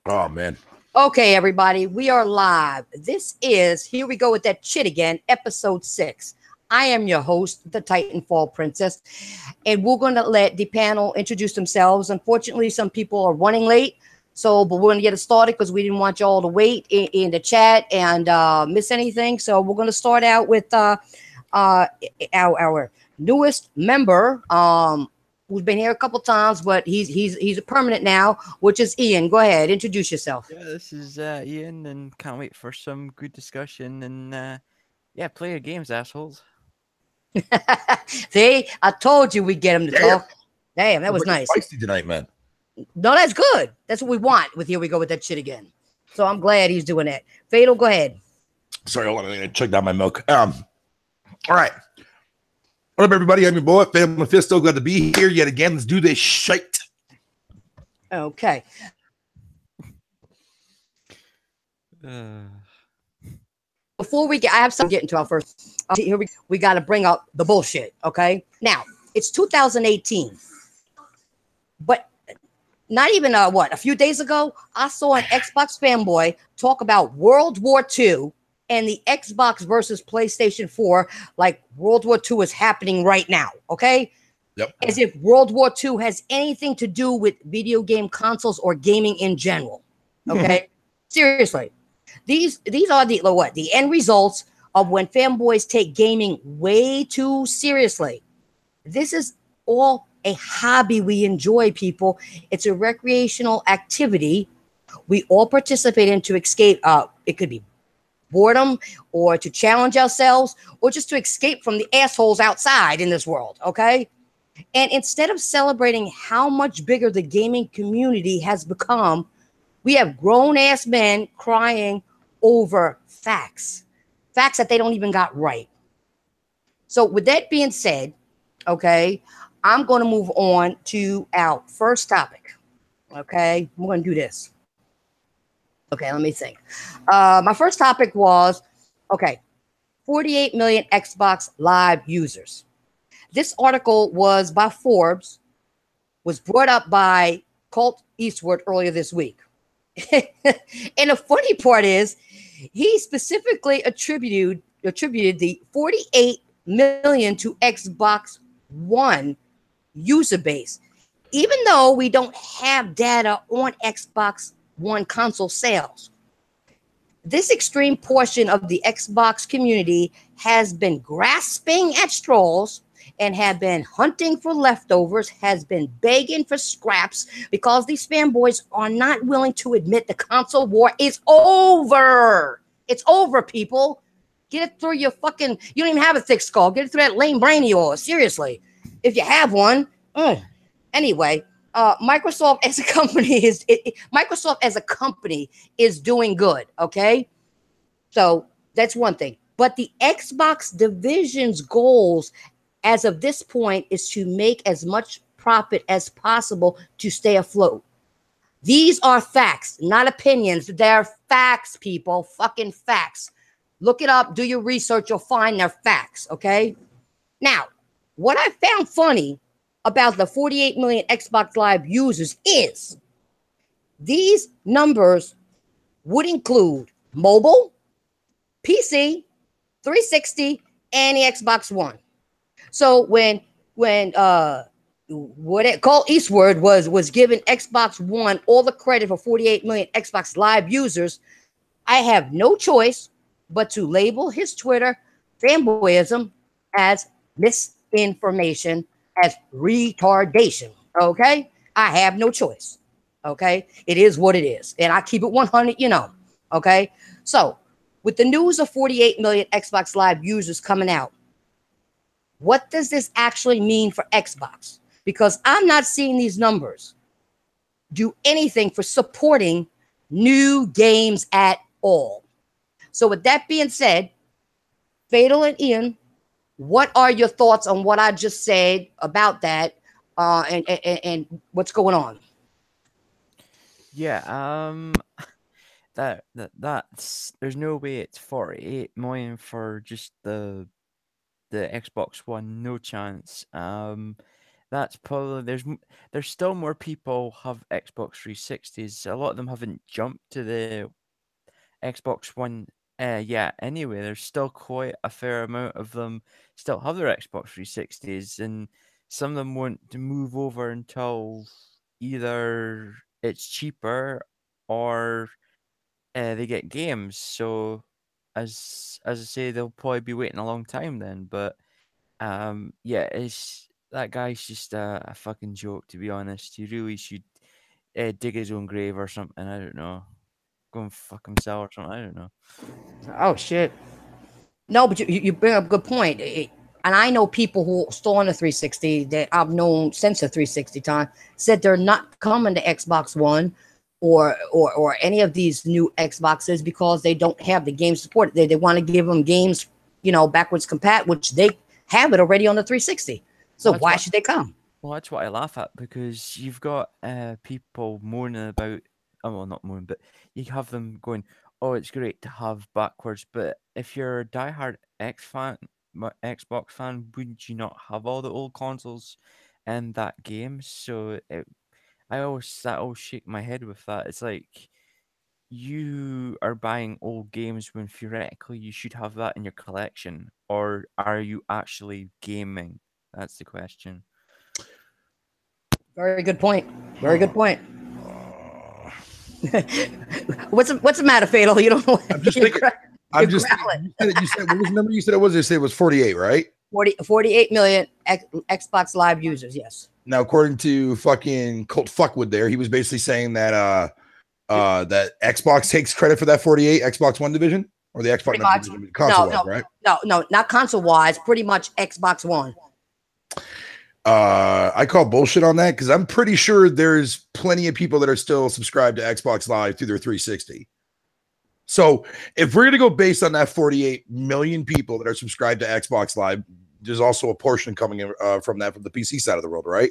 Oh man. Okay, everybody, we are live. This is Here We Go with That Chit Again, episode 6. I am your host, the Titanfall Princess, and we're going to let the panel introduce themselves. Unfortunately, some people are running late, but we're going to get it started because we didn't want y'all to wait in the chat and miss anything. So we're going to start out with our newest member, who's been here a couple times, but he's a permanent now, which is Ian. Go ahead, introduce yourself. Yeah, this is Ian, and can't wait for some good discussion. And yeah, play your games, assholes. See, I told you we'd get him to Damn. talk. Damn, that was We're nice. feisty tonight, man. No, that's good. That's what we want with Here We Go with That Shit Again. So I'm glad he's doing that. Fatal, go ahead. Sorry, hold on. I'm gonna check down my milk. All right. What up, everybody? I'm your boy, Fatal Mephisto. Glad to be here yet again. Let's do this shite. Okay. Before we get, I have something to get into our first. Here we got to bring up the bullshit. Okay. Now it's 2018, but not even a few days ago, I saw an Xbox fanboy talk about World War II and the Xbox versus PlayStation 4, like World War II is happening right now. Okay. Yep. As if World War II has anything to do with video game consoles or gaming in general. Okay. Seriously. These are the end results of when fanboys take gaming way too seriously. This is all a hobby we enjoy, people. It's a recreational activity we all participate in to escape. It could be boredom or to challenge ourselves or just to escape from the assholes outside in this world, okay? And instead of celebrating how much bigger the gaming community has become, we have grown-ass men crying over facts that they don't even got right. So with that being said, okay, I'm going to move on to our first topic. Okay, I'm going to do this. Okay, let me think. My first topic was, 48 million Xbox Live users. This article was by Forbes, was brought up by Colt Eastwood earlier this week. And the funny part is, he specifically attributed the 48 million to Xbox One user base, even though we don't have data on Xbox One console sales. This extreme portion of the Xbox community has been grasping at straws and have been hunting for leftovers, has been begging for scraps because these fanboys are not willing to admit the console war is over. It's over, people. Get it through your fucking, you don't even have a thick skull. Get it through that lame brain of yours. Seriously. If you have one. Anyway, Microsoft as a company is doing good, okay? So that's one thing. But the Xbox division's goals as of this point is to make as much profit as possible to stay afloat. These are facts, not opinions. They're facts, people. Fucking facts. Look it up. Do your research. You'll find they're facts, okay? Now, what I found funny about the 48 million Xbox Live users is these numbers would include mobile, PC, 360, and the Xbox One. So when Colt Eastwood was giving Xbox One all the credit for 48 million Xbox Live users, I have no choice but to label his Twitter fanboyism as misinformation, as retardation. Okay, I have no choice. Okay, it is what it is, and I keep it 100. Okay, so with the news of 48 million Xbox Live users coming out, what does this actually mean for Xbox? Because I'm not seeing these numbers do anything for supporting new games at all. So with that being said, Fatal and Ian, what are your thoughts on what I just said about that and what's going on? Yeah, that's there's no way it's 48 million for just the Xbox One, no chance. That that's probably there's still more people have Xbox 360s. A lot of them haven't jumped to the Xbox One yet. Anyway, there's still quite a fair amount of them still have their Xbox 360s, and some of them want to move over until either it's cheaper or they get games. So as I say, they'll probably be waiting a long time then. But yeah, it's that guy's just a fucking joke, to be honest. He really should dig his own grave or something. I don't know. Go and fuck himself or something. I don't know. Oh shit. No, but you bring up a good point. And I know people who still on the 360 that I've known since the 360 time said they're not coming to Xbox One or any of these new Xboxes because they don't have the game support. They want to give them games, backwards compat, which they have it already on the 360. So Well, why should they come? Well, that's what I laugh at, because you've got people moaning about, well, not moaning, but you have them going, "Oh, it's great to have backwards." But if you're a diehard Xbox fan, wouldn't you not have all the old consoles and that game? So I always shake my head with that. It's like you are buying old games when theoretically you should have that in your collection, or are you actually gaming? That's the question. Very good point. Very good point. What's the matter, Fatal? You don't know. I'm just thinking. You said what was the number you said it was? You said it was 48, right? 48 million Xbox Live users. Yes. Now, according to fucking Colt Fuckwood, he was basically saying that that Xbox takes credit for that 48 Xbox One division, or the Xbox division, console, right? No, not console wise. Pretty much Xbox One. I call bullshit on that because I'm pretty sure there's plenty of people that are still subscribed to Xbox Live through their 360. So if we're going to go based on that 48 million people that are subscribed to Xbox Live, there's also a portion coming in from the PC side of the world, right?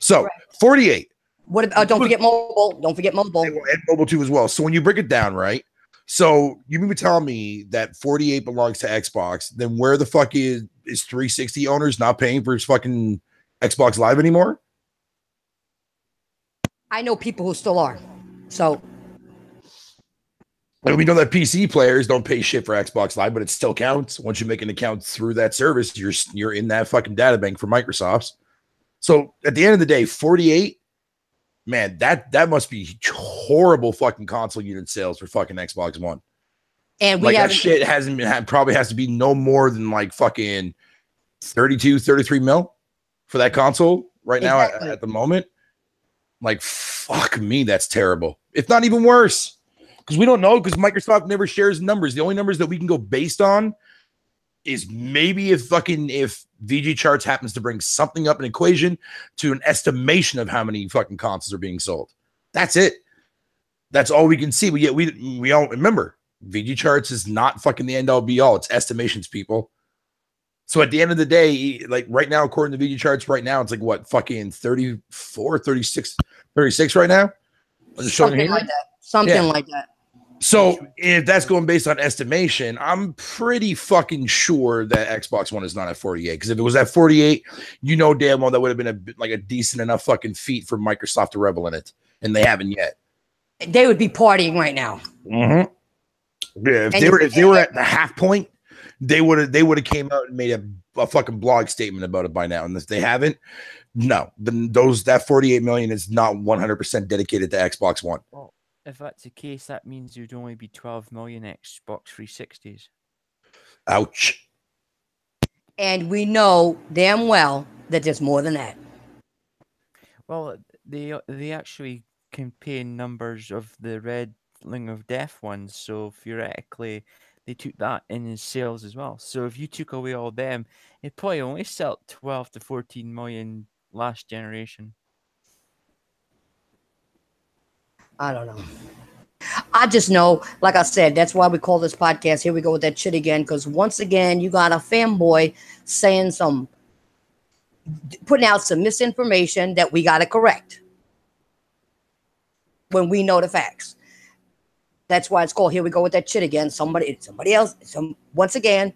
So correct. 48. What? Don't forget mobile. Don't forget mobile. And mobile too as well. So when you break it down, right? So you mean to tell me that 48 belongs to Xbox? Then where the fuck is 360 owners not paying for his fucking Xbox Live anymore? I know people who still are. So. And we know that PC players don't pay shit for Xbox Live, but it still counts. Once you make an account through that service, you're in that fucking data bank for Microsoft's. So at the end of the day, 48, man, that must be horrible fucking console unit sales for fucking Xbox One. And we that shit probably has to be no more than like fucking 32, 33 mil for that console right now at the moment. Like, fuck me, that's terrible. If not even worse. Because we don't know, because Microsoft never shares numbers. The only numbers that we can go based on is maybe if VG Charts happens to bring something up an equation to an estimation of how many fucking consoles are being sold. That's it. That's all we can see. We all remember VG Charts is not fucking the end all be all. It's estimations, people. So at the end of the day, like right now, according to VG Charts, right now it's like what, fucking 34, 36 right now. Something like that. Something like that. So if that's going based on estimation, I'm pretty fucking sure that Xbox One is not at 48. Because if it was at 48, you know damn well that would have been a decent enough fucking feat for Microsoft to revel in it, and they haven't yet. They would be partying right now. Mm-hmm. Yeah, if they were at the half point, they would have came out and made a fucking blog statement about it by now. And if they haven't, no, then that 48 million is not 100% dedicated to Xbox One. Well, if that's the case, that means there'd only be 12 million Xbox 360s. Ouch. And we know damn well that there's more than that. Well, they actually contain numbers of the Red Ring of Death ones, so theoretically they took that in as sales as well. So if you took away all them, it probably only sold 12 to 14 million last generation. I don't know. I just know, like I said, that's why we call this podcast Here We Go With That Shit Again, because once again, you got a fanboy saying putting out some misinformation that we got to correct when we know the facts. That's why it's called Here We Go With That Shit Again. Somebody else, once again,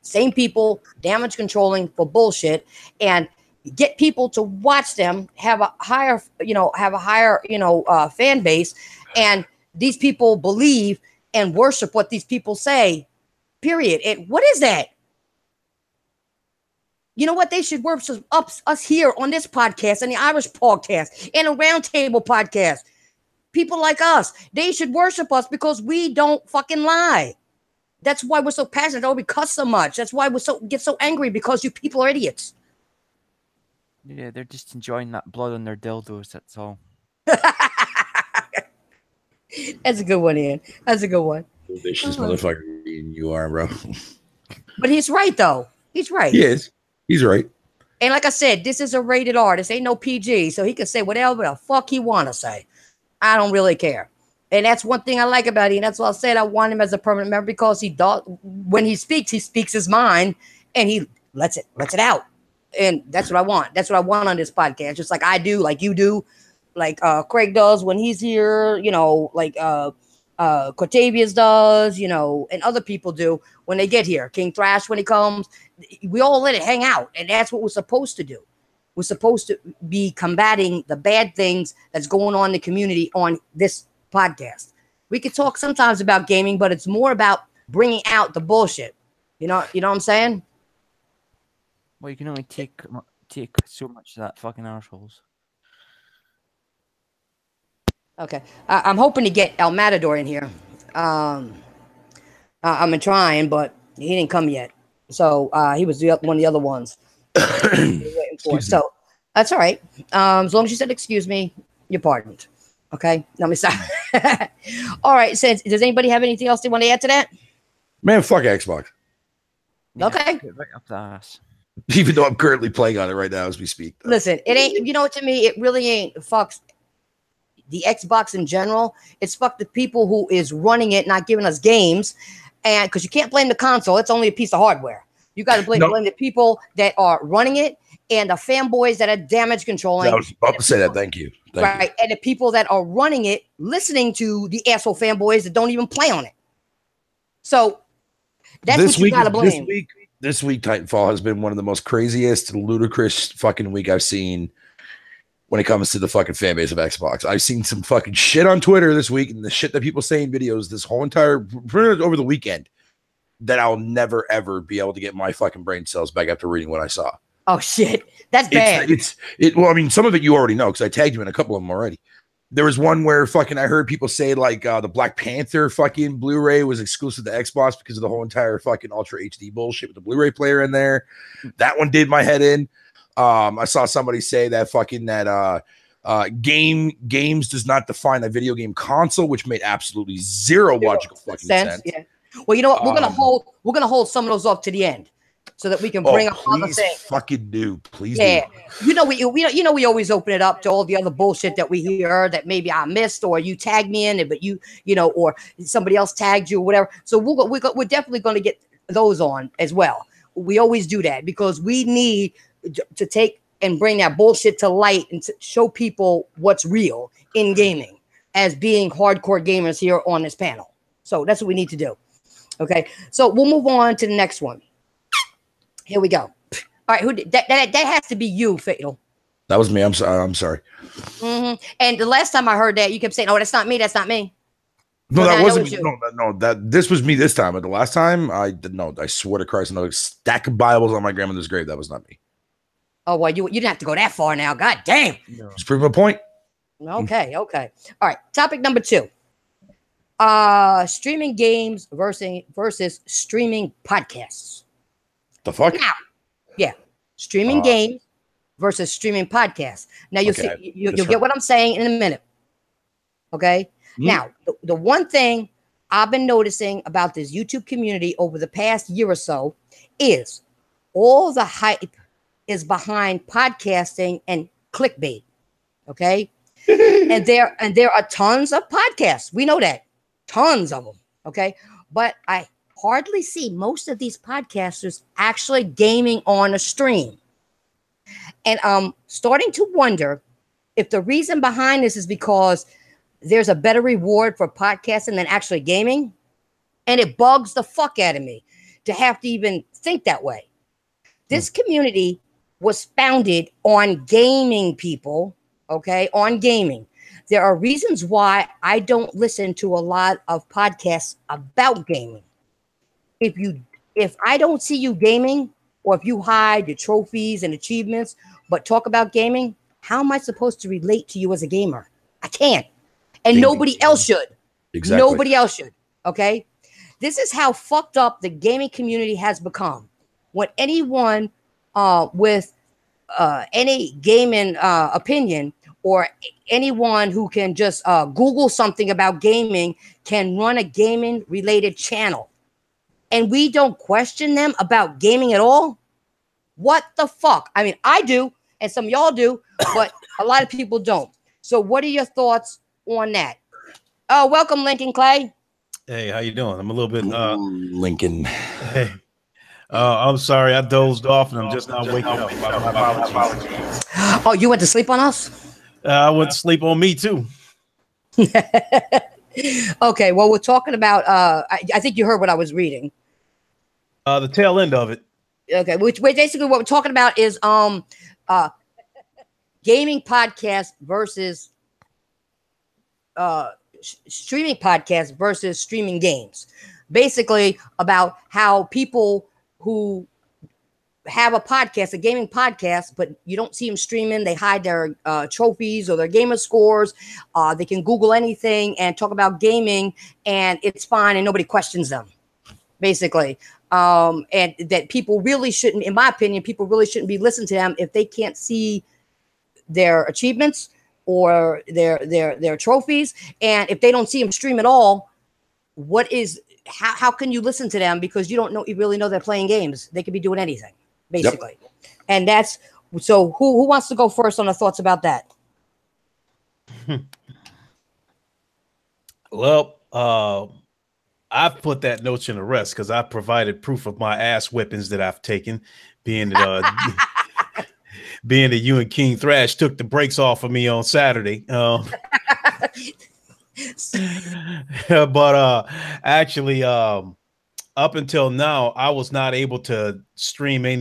same people, damage controlling for bullshit. And get people to watch them, have a higher, fan base, and these people believe and worship what these people say, period. And what is that? You know what? They should worship us here on this podcast and the Irish podcast and a roundtable podcast. People like us, they should worship us because we don't fucking lie. That's why we're so passionate. That's why we cuss so much. That's why we get so angry, because you people are idiots. Yeah, they're just enjoying that blood on their dildos. That's all. That's a good one, Ian. That's a good one. Vicious motherfucker you are, bro. But he's right, though. He's right. He is. He's right. And like I said, this is a rated R. This ain't no PG, so he can say whatever the fuck he want to say. I don't really care. And that's one thing I like about him. That's why I said I want him as a permanent member, because when he speaks his mind, and he lets it out. And that's what I want. That's what I want on this podcast. Just like I do, like you do, like Craig does when he's here, like Cortavius does, and other people do when they get here. King Thrash, when he comes, we all let it hang out. And that's what we're supposed to do. We're supposed to be combating the bad things that's going on in the community on this podcast. We could talk sometimes about gaming, but it's more about bringing out the bullshit. You know what I'm saying? Well, you can only take so much of that fucking arseholes. Okay. I'm hoping to get El Matador in here. I've been trying, but he didn't come yet. So he was one of the other ones. So that's all right. As long as you said excuse me, you're pardoned. Okay? Let me stop. All right. So does anybody have anything else they want to add to that? Man, fuck Xbox. Yeah, okay. Right up the ass. Even though I'm currently playing on it right now as we speak. Though. Listen, it ain't, to me, it really ain't fucks the Xbox in general. It's fuck the people who is running it, not giving us games. And because you can't blame the console, it's only a piece of hardware. You got to blame the people that are running it and the fanboys that are damage controlling. I was about to say that. Thank you. Thank you. And the people that are running it, listening to the asshole fanboys that don't even play on it. So that's what you got to blame. This week, Titanfall has been one of the most craziest, ludicrous fucking week I've seen when it comes to the fucking fan base of Xbox. I've seen some fucking shit on Twitter this week, and the shit that people say in videos this whole entire over the weekend that I'll never ever be able to get my fucking brain cells back after reading what I saw. Oh shit, that's bad. Well, I mean, some of it you already know because I tagged you in a couple of them already. There was one where fucking I heard people say like the Black Panther fucking Blu-ray was exclusive to Xbox because of the whole entire fucking Ultra HD bullshit with the Blu-ray player in there. That one did my head in. I saw somebody say that fucking games does not define a video game console, which made absolutely zero logical fucking sense. Yeah. Well, you know what? We're gonna hold some of those off to the end so that we can bring up other things. Fucking do, please. Yeah. Do. We always open it up to all the other bullshit that we hear that maybe I missed or you tagged me in it, but or somebody else tagged you or whatever. So we're definitely going to get those on as well. We always do that because we need to take and bring that bullshit to light and to show people what's real in gaming as being hardcore gamers here on this panel. So that's what we need to do. Okay. So we'll move on to the next one. Here we go. All right. Who did that has to be you, Fatal. That was me. I'm sorry. Mm-hmm. And the last time I heard that, you kept saying, "Oh, that's not me. That's not me." No, that wasn't me. No, this was me this time. But the last time, I swear to Christ, another stack of Bibles on my grandmother's grave. That was not me. Oh, well, you didn't have to go that far now. God damn. Just prove my point. Okay. All right. Topic number 2. Streaming games versus streaming podcasts. The fuck? Now, yeah. Streaming games versus streaming podcasts. Now you'll see you'll get what I'm saying in a minute. Okay? Mm-hmm. Now, the one thing I've been noticing about this YouTube community over the past year or so is all the hype is behind podcasting and clickbait. Okay? and there are tons of podcasts. We know that. Tons of them. Okay? But I hardly see most of these podcasters actually gaming on a stream. And I'm starting to wonder if the reason behind this is because there's a better reward for podcasting than actually gaming. And it bugs the fuck out of me to have to even think that way. This community was founded on gaming, people. Okay, on gaming. There are reasons why I don't listen to a lot of podcasts about gaming. If I don't see you gaming, or if you hide your trophies and achievements but talk about gaming, how am I supposed to relate to you as a gamer? I can't. And Ding, nobody ding, else ding. should. Exactly. Nobody else should. Okay? This is how fucked up the gaming community has become. When anyone with any gaming opinion, or anyone who can just Google something about gaming, can run a gaming related channel, and we don't question them about gaming at all. What the fuck? I mean, I do, and some of y'all do, but a lot of people don't. So what are your thoughts on that? Oh, welcome, Lincoln Clay. Hey, how you doing? I'm a little bit Lincoln. hey. I'm sorry, I dozed off and I'm just now waking up. My apologies. Oh, you went to sleep on us? I went to sleep on me too. Okay, well, we're talking about I think you heard what I was reading. The tail end of it. Okay, which basically what we're talking about is gaming podcast versus streaming podcast versus streaming games. Basically about how people who have a podcast, a gaming podcast, but you don't see them streaming, they hide their trophies or their gamer scores. They can Google anything and talk about gaming, and it's fine, and nobody questions them, basically. And that people really shouldn't, in my opinion, people really shouldn't be listening to them if they can't see their achievements or their trophies. And if they don't see them stream at all, how can you listen to them? Because you really know they're playing games. They could be doing anything, basically. Yep. And that's, so who wants to go first on the thoughts about that? Well, I've put that notion to rest because I provided proof of my ass whippings that I've taken, being that being that you and King Thrash took the brakes off of me on Saturday. But actually, up until now, I was not able to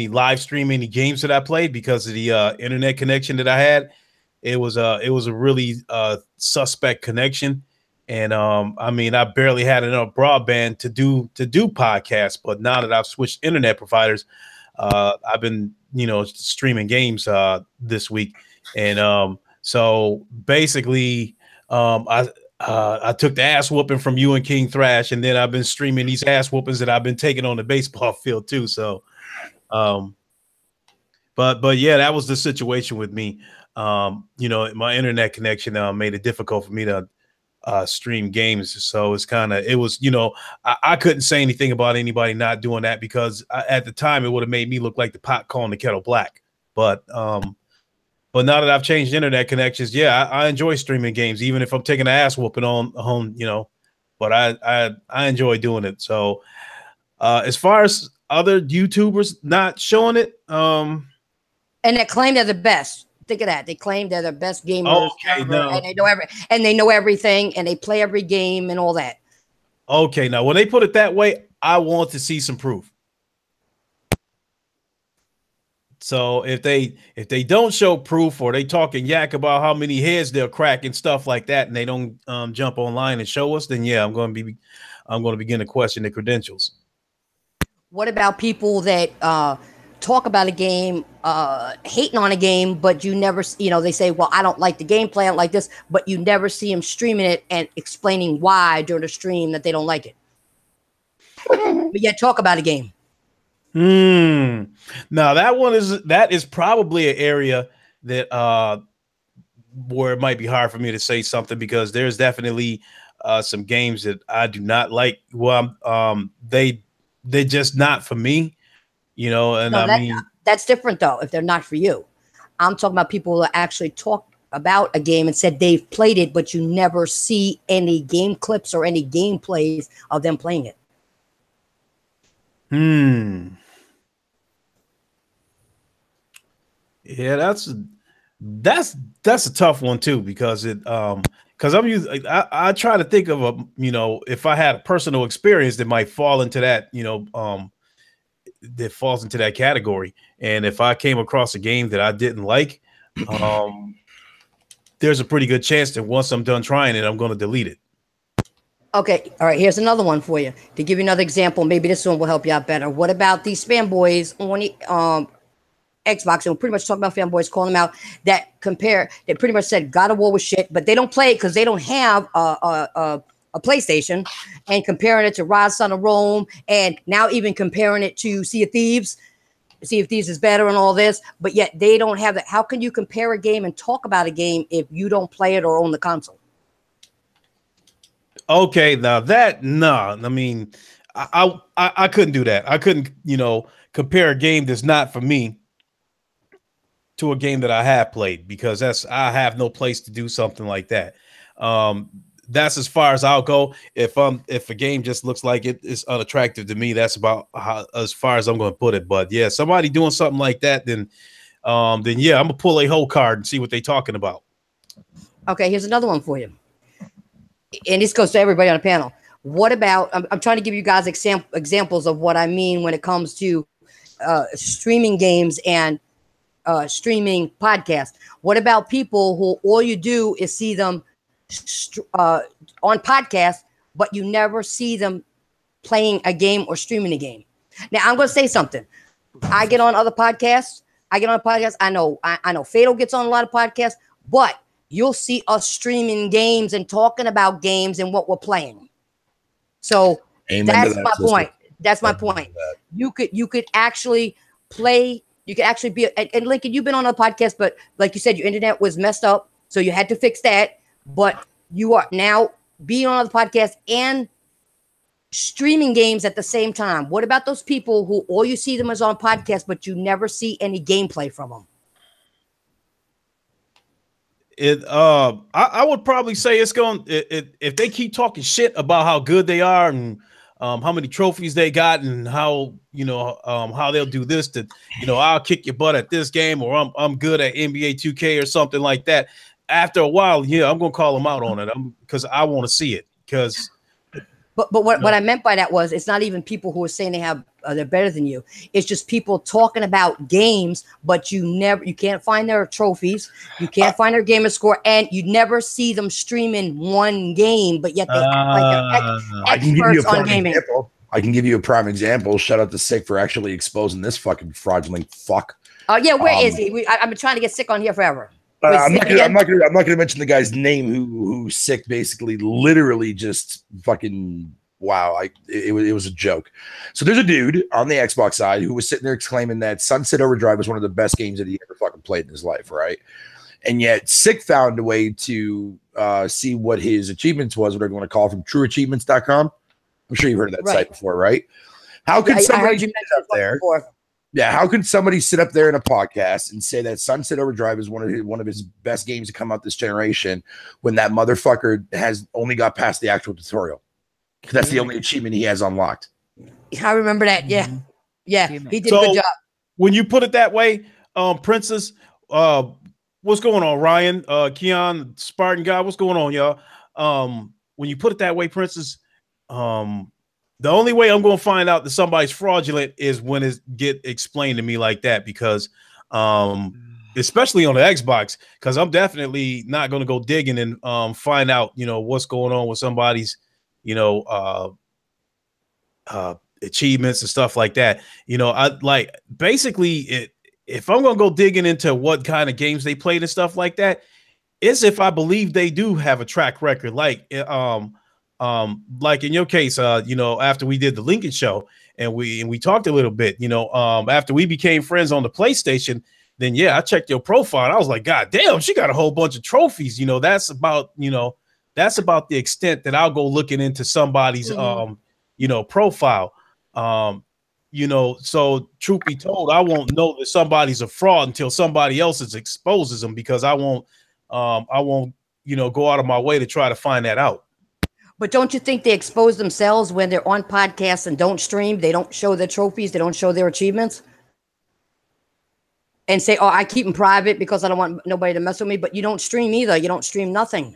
live stream any games that I played because of the internet connection that I had. It was a really suspect connection. And I mean, I barely had enough broadband to do podcasts. But now that I've switched internet providers, I've been streaming games this week, and so basically, I took the ass whooping from you and King Thrash, and then I've been streaming these ass whoopings that I've been taking on the baseball field too. So, but yeah, that was the situation with me. My internet connection made it difficult for me to stream games. So I couldn't say anything about anybody not doing that because at the time it would have made me look like the pot calling the kettle black. But now that I've changed internet connections, yeah, I enjoy streaming games, even if I'm taking an ass whooping on home, but I enjoy doing it. So as far as other YouTubers not showing it, and they claim they're the best. Think of that. They claim they're the best gamers ever, and they know everything, and they play every game and all that. Okay, now when they put it that way, I want to see some proof. So if they don't show proof, or they talking yak about how many heads they'll crack and stuff like that, and they don't jump online and show us, then yeah, I'm going to begin to question the credentials. What about people that talk about a game, hating on a game, but you never, they say, well, I don't like the gameplay, I don't like this, but you never see them streaming it and explaining why during the stream that they don't like it. But yet talk about a game. Now that is probably an area that where it might be hard for me to say something, because there's definitely some games that I do not like. Well, they're just not for me. And no, I mean, that's different though. If they're not for you, I'm talking about people who actually talk about a game and said they've played it, but you never see any game clips or any gameplays of them playing it. Yeah, that's a tough one too, because because I try to think of if I had a personal experience that might fall into that, that falls into that category. And if I came across a game that I didn't like, there's a pretty good chance that once I'm done trying it, I'm going to delete it. Okay, all right, here's another one for you. To give you another example, maybe this one will help you out better. What about these fanboys on the Xbox? And we're pretty much talking about fanboys, calling them out, that pretty much said God of War was shit, but they don't play it because they don't have a PlayStation, and comparing it to Rise, Son of Rome, and now even comparing it to Sea of Thieves. Sea of Thieves is better and all this, but yet they don't have that. How can you compare a game and talk about a game if you don't play it or own the console? Okay, now that I mean, I couldn't do that. I couldn't, compare a game that's not for me to a game that I have played, because I have no place to do something like that. That's as far as I'll go. If a game just looks like it is unattractive to me, that's about as far as I'm going to put it. But yeah, somebody doing something like that, then yeah, I'm gonna pull a whole card and see what they're talking about. Okay, here's another one for you. And this goes to everybody on the panel. What about, I'm trying to give you guys examples of what I mean when it comes to streaming games and streaming podcasts. What about people who all you do is see them on podcasts, but you never see them playing a game or streaming a game? Now, I'm going to say something. I get on other podcasts. I know Fatal gets on a lot of podcasts, but you'll see us streaming games and talking about games and what we're playing. So that's my point. That's my point. You could actually play. You could actually be. And Lincoln, you've been on a podcast, but like you said, your internet was messed up, so you had to fix that. But you are now being on the podcast and streaming games at the same time. What about those people who all you see them as on podcasts, but you never see any gameplay from them? I would probably say it's going if they keep talking shit about how good they are and how many trophies they got and how how they'll do this, that I'll kick your butt at this game, or I'm good at NBA 2K or something like that. After a while, yeah, I'm gonna call them out on it because I want to see it. Because But what I meant by that was, it's not even people who are saying they're better than you. It's just people talking about games, but you can't find their trophies, you can't find their gamer score, and you never see them streaming one game, but yet they act like they're experts on gaming. I can give you a prime example. Shout out to Sick for actually exposing this fucking fraudulent fuck. Oh yeah, where is he? I've been trying to get Sick on here forever. I'm not gonna mention the guy's name who Sick basically literally just fucking wow. It was a joke. So there's a dude on the Xbox side who was sitting there exclaiming that Sunset Overdrive was one of the best games that he ever fucking played in his life, right? And yet Sick found a way to see what his achievements was, whatever you want to call it, from trueachievements.com. I'm sure you've heard of that site before, right? How could somebody sit up there? Before. Yeah, how can somebody sit up there in a podcast and say that Sunset Overdrive is one of his best games to come out this generation when that motherfucker has only got past the actual tutorial? Because that's the only achievement he has unlocked. I remember that. Yeah, yeah, he did a good job. When you put it that way, Princess, what's going on, Ryan, Keon, Spartan guy, what's going on, y'all? When you put it that way, Princess, the only way I'm going to find out that somebody's fraudulent is when it get explained to me like that, because especially on the Xbox, because I'm definitely not going to go digging and find out, what's going on with somebody's, achievements and stuff like that. I like basically if I'm going to go digging into what kind of games they played and stuff like that, is if I believe they do have a track record, like in your case, after we did the Lincoln show and we talked a little bit, after we became friends on the PlayStation, then yeah, I checked your profile and I was like, God damn, she got a whole bunch of trophies. That's about the extent that I'll go looking into somebody's profile. So truth be told, I won't know that somebody's a fraud until somebody else exposes them, because I won't go out of my way to try to find that out. But don't you think they expose themselves when they're on podcasts and don't stream? They don't show their trophies. They don't show their achievements. And say, oh, I keep them private because I don't want nobody to mess with me. But you don't stream either. You don't stream nothing.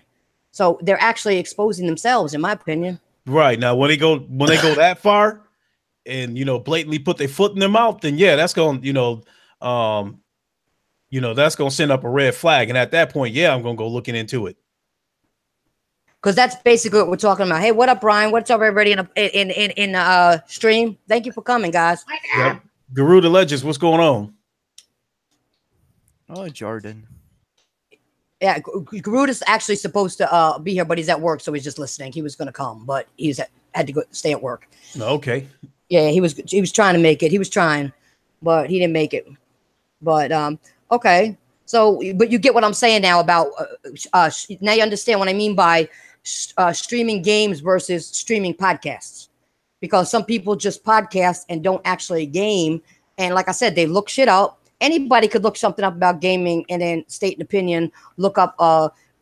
So they're actually exposing themselves, in my opinion. Right. Now, when they go that far, and blatantly put their foot in their mouth, then yeah, that's going that's going to send up a red flag. And at that point, yeah, I'm going to go looking into it. Because that's basically what we're talking about. Hey, what up, Brian? What's up, everybody in the stream? Thank you for coming, guys. Yep. Guru the Legends, what's going on? Oh, Jordan. Yeah, Garud is actually supposed to be here, but he's at work, so he's just listening. He was going to come, but had to go stay at work. Okay. Yeah, he was trying to make it. He was trying, but he didn't make it. But okay. So, but you get what I'm saying now about now you understand what I mean by streaming games versus streaming podcasts, because some people just podcast and don't actually game. And like I said, they look shit up. Anybody could look something up about gaming and then state an opinion, look up,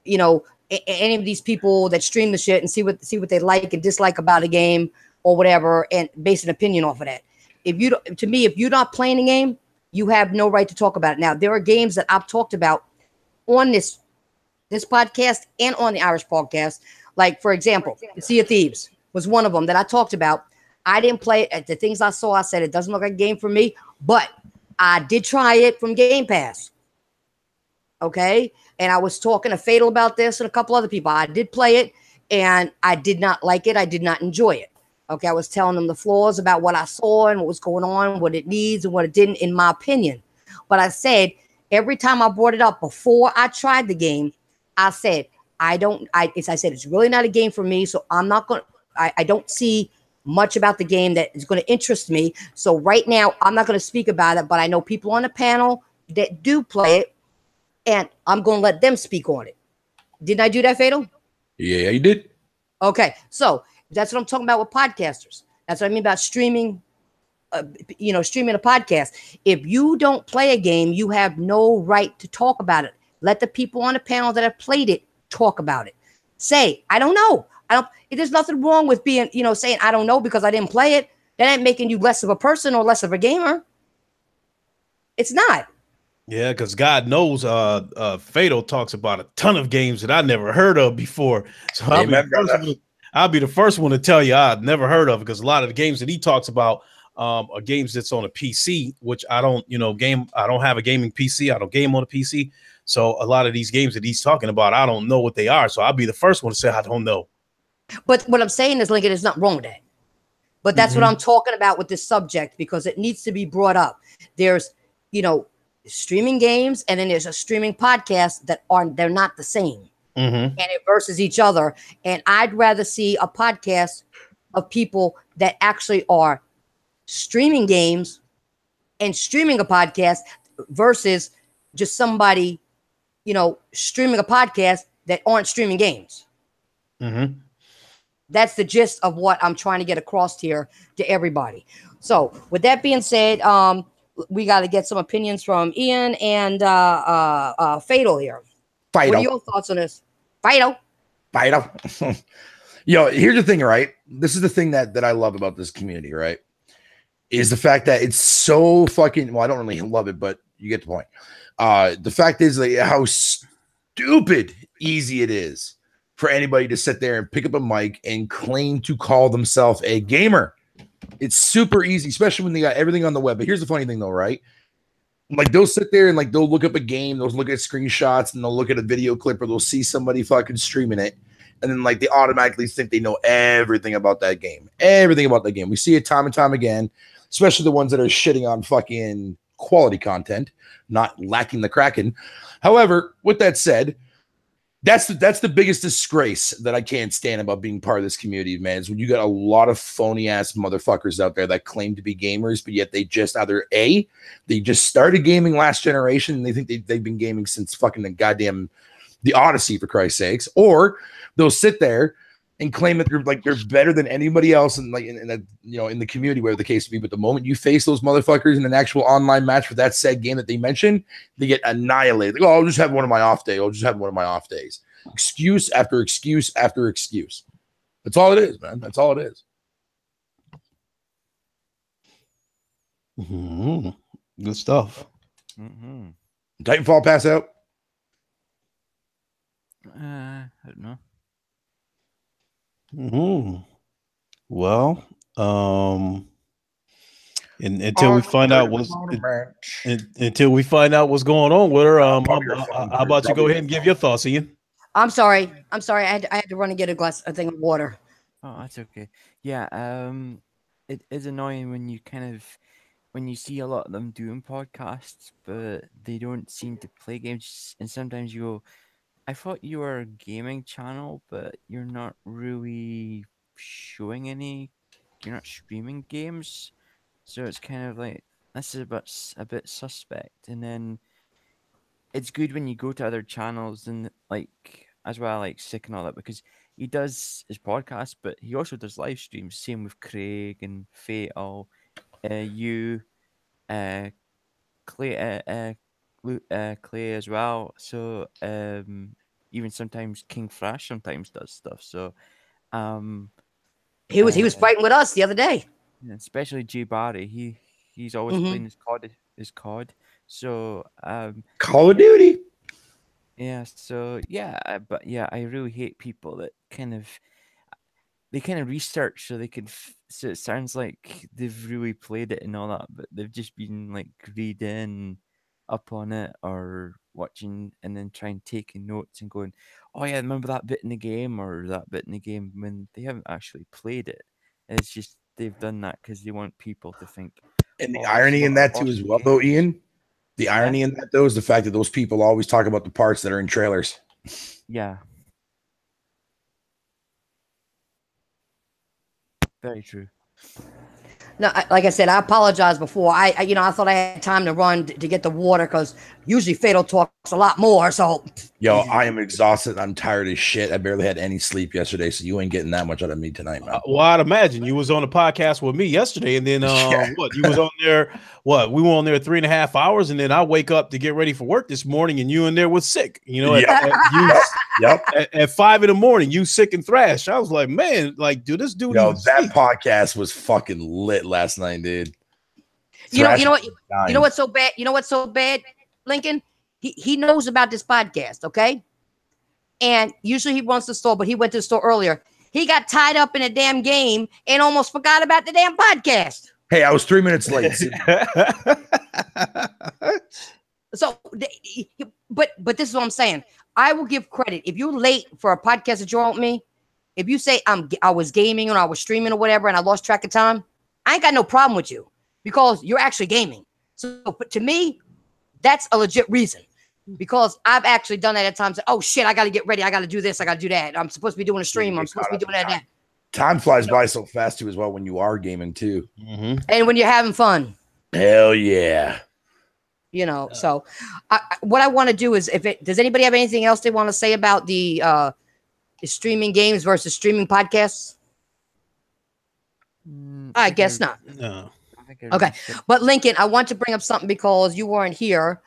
any of these people that stream the shit and see what they like and dislike about a game or whatever, and base an opinion off of that. If you're not playing a game, you have no right to talk about it. Now, there are games that I've talked about on this podcast and on the Irish podcast. Like, for example, Sea of Thieves was one of them that I talked about. I didn't play it. The things I saw, I said, it doesn't look like a game for me, but I did try it from Game Pass. Okay. And I was talking to Fatal about this and a couple other people. I did play it and I did not like it. I did not enjoy it. Okay. I was telling them the flaws about what I saw and what was going on, what it needs and what it didn't, in my opinion. But I said, every time I brought it up before I tried the game, I said, I said, it's really not a game for me. So I'm not going to, I don't see much about the game that is going to interest me. So right now, I'm not going to speak about it, but I know people on the panel that do play it, and I'm going to let them speak on it. Didn't I do that, Fatal? Yeah, you did. Okay, so that's what I'm talking about with podcasters. That's what I mean about streaming, streaming a podcast. If you don't play a game, you have no right to talk about it. Let the people on the panel that have played it talk about it. Say, I don't know. There's nothing wrong with being, saying I don't know because I didn't play it. That ain't making you less of a person or less of a gamer. It's not. Yeah, because God knows Fatal talks about a ton of games that I never heard of before. So I'll be the first one to tell you I've never heard of, because a lot of the games that he talks about are games that's on a PC, which I don't, I don't have a gaming PC. I don't game on a PC. So a lot of these games that he's talking about, I don't know what they are. So I'll be the first one to say I don't know. But what I'm saying is, Lincoln, there's nothing wrong with that. But that's what I'm talking about with this subject, because it needs to be brought up. There's, streaming games, and then there's a streaming podcast they're not the same. And it versus each other. And I'd rather see a podcast of people that actually are streaming games and streaming a podcast versus just somebody, streaming a podcast that aren't streaming games. That's the gist of what I'm trying to get across here to everybody. So with that being said, we got to get some opinions from Ian and Fatal here. Fatal. What are your thoughts on this? Fatal. Yo, here's the thing, right? This is the thing that I love about this community, right? Is the fact that it's so fucking, well, I don't really love it, but you get the point. The fact is, like, how stupid easy it is for anybody to sit there and pick up a mic and claim to call themselves a gamer. It's super easy, especially when they got everything on the web. But here's the funny thing, though, right? Like, they'll sit there and like they'll look up a game, they'll look at screenshots, and they'll look at a video clip, or they'll see somebody fucking streaming it, and then like they automatically think they know everything about that game. Everything about that game. We see it time and time again, especially the ones that are shitting on fucking quality content, not lacking the Kraken. However, with that said, that's the biggest disgrace that I can't stand about being part of this community, man, is when you got a lot of phony ass motherfuckers out there that claim to be gamers, but yet they just either they just started gaming last generation and they think they've been gaming since fucking the Odyssey, for Christ's sakes, or they'll sit there and claim that they're better than anybody else in the community, whatever the case may be. But the moment you face those motherfuckers in an actual online match for that said game that they mentioned, they get annihilated. Like, oh, I'll just have one of my off days. Excuse after excuse after excuse. That's all it is, man. That's all it is. Good stuff. Titanfall pass out? I don't know. Well, And until we find out what's going on with her, how about you go ahead and give your thoughts, Ian? I'm sorry. I had to run and get a thing of water. Oh, that's okay. Yeah, it is annoying when you see a lot of them doing podcasts, but they don't seem to play games. And sometimes you go, I thought you were a gaming channel, but you're not really showing any. You're not streaming games, so it's kind of like this is a bit suspect. And then it's good when you go to other channels and like as well, like Sick and all that, because he does his podcast, but he also does live streams. Same with Craig and Fatal, you, Clay, Clay as well. So even sometimes King Thrash sometimes does stuff. So He was fighting with us the other day. especially Jay Barry. He's always playing his COD. So Call of Duty. yeah, so but I really hate people that they kind of research so they can so it sounds like they've really played it and all that, but they've just been like reading up on it or watching and then trying taking notes and going, oh yeah, remember that bit in the game or that bit in the game, when they haven't actually played it. It's just they've done that because they want people to think. And the irony in that too as well, though, Ian. The irony in that though is the fact that those people always talk about the parts that are in trailers. Yeah. Very true. No, like I said, I apologize before. I thought I had time to run to get the water because usually Fatal talks a lot more. So, yo, I am exhausted. I'm tired as shit. I barely had any sleep yesterday, so you ain't getting that much out of me tonight, man. Well, I'd imagine you was on a podcast with me yesterday, and then what? You was on there. What? We were on there 3.5 hours, and then I wake up to get ready for work this morning, and you in there was sick. You know, at 5 a.m, you sick and thrash. I was like, man, like, dude, this dude. Yo, that podcast was fucking lit last night, dude. You know what's so bad? You know what's so bad, Lincoln? He knows about this podcast, okay? And usually he runs the store, but he went to the store earlier. He got tied up in a damn game and almost forgot about the damn podcast. Hey, I was 3 minutes late. So, but this is what I'm saying. I will give credit. If you're late for a podcast that you want me, if you say I was gaming or I was streaming or whatever and I lost track of time, I ain't got no problem with you because you're actually gaming. So but to me, that's a legit reason because I've actually done that at times. Oh shit, I got to get ready. I got to do this. I got to do that. I'm supposed to be doing a stream. I'm supposed to be doing that. Time flies by so fast too as well when you are gaming too. Mm-hmm. And when you're having fun. Hell yeah. You know, so what I want to do is does anybody have anything else they want to say about the streaming games versus streaming podcasts? I guess not. No. Okay. But Lincoln, I want to bring up something because you weren't here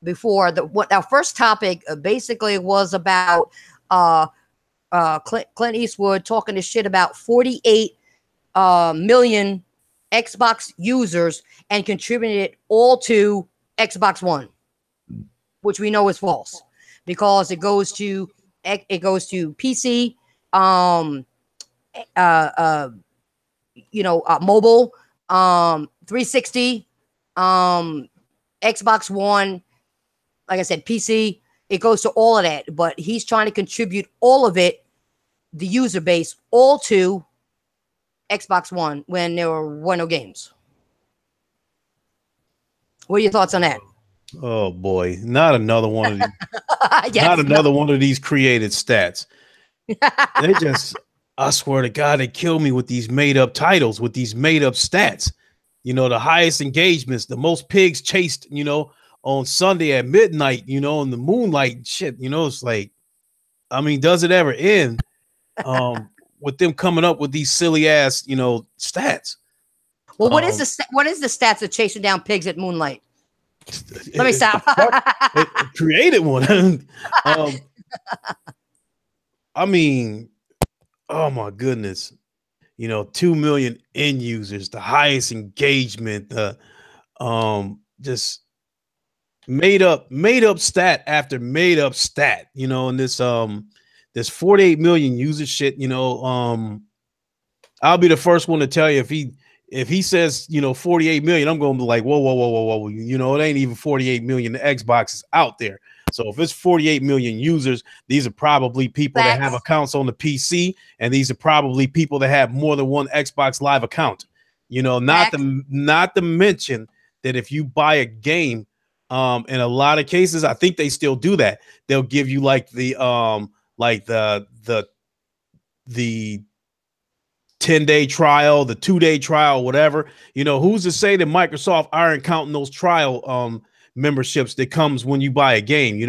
before. Our first topic basically was about Clint Eastwood talking to shit about 48 million Xbox users and contributed it all to Xbox One, which we know is false because it goes to PC, mobile, 360, Xbox One, like I said, PC. It goes to all of that, but he's trying to contribute all of it, the user base, all to Xbox One when there were no games. What are your thoughts on that? Oh boy, not another one of these. One of these created stats. They just, I swear to God, they kill me with these made up titles, with these made up stats. You know, the highest engagements, the most pigs chased, you know, on Sunday at midnight, you know, in the moonlight and shit. You know, it's like, I mean, does it ever end? With them coming up with these silly ass, you know, stats. Well, what is the stats of chasing down pigs at moonlight? Let me stop. It created one. I mean, oh my goodness, you know, 2 million end users, the highest engagement, just made up stat after made up stat, you know, and this 48 million user shit, you know, I'll be the first one to tell you if he says, 48 million, I'm going to be like, whoa. It ain't even 48 million Xboxes out there. So if it's 48 million users, these are probably people that have accounts on the PC, and these are probably people that have more than one Xbox Live account. Not to mention that if you buy a game, in a lot of cases, I think they still do that. They'll give you like the 10-day trial, the 2-day trial, whatever. Who's to say that Microsoft aren't counting those trial memberships that comes when you buy a game?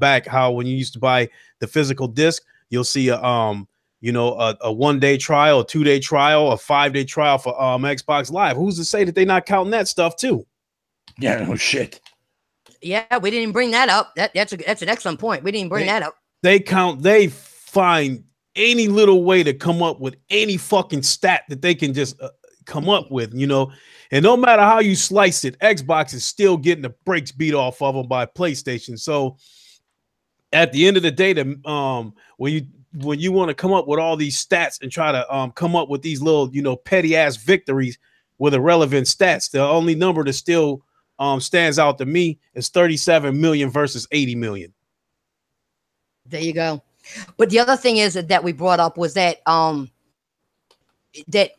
Back how when you used to buy the physical disc, you'll see a 1-day trial, a 2-day trial, a 5-day trial for Xbox Live. Who's to say that they're not counting that stuff too? Yeah, no shit. Yeah, we didn't even bring that up. That's an excellent point. We didn't bring that up. They find any little way to come up with any fucking stat that they can just come up with, and no matter how you slice it, Xbox is still getting the brakes beat off of them by PlayStation. So at the end of the day, when you want to come up with all these stats and try to come up with these little, petty ass victories with irrelevant stats, the only number that still stands out to me is 37 million versus 80 million. There you go. But the other thing is that we brought up was that that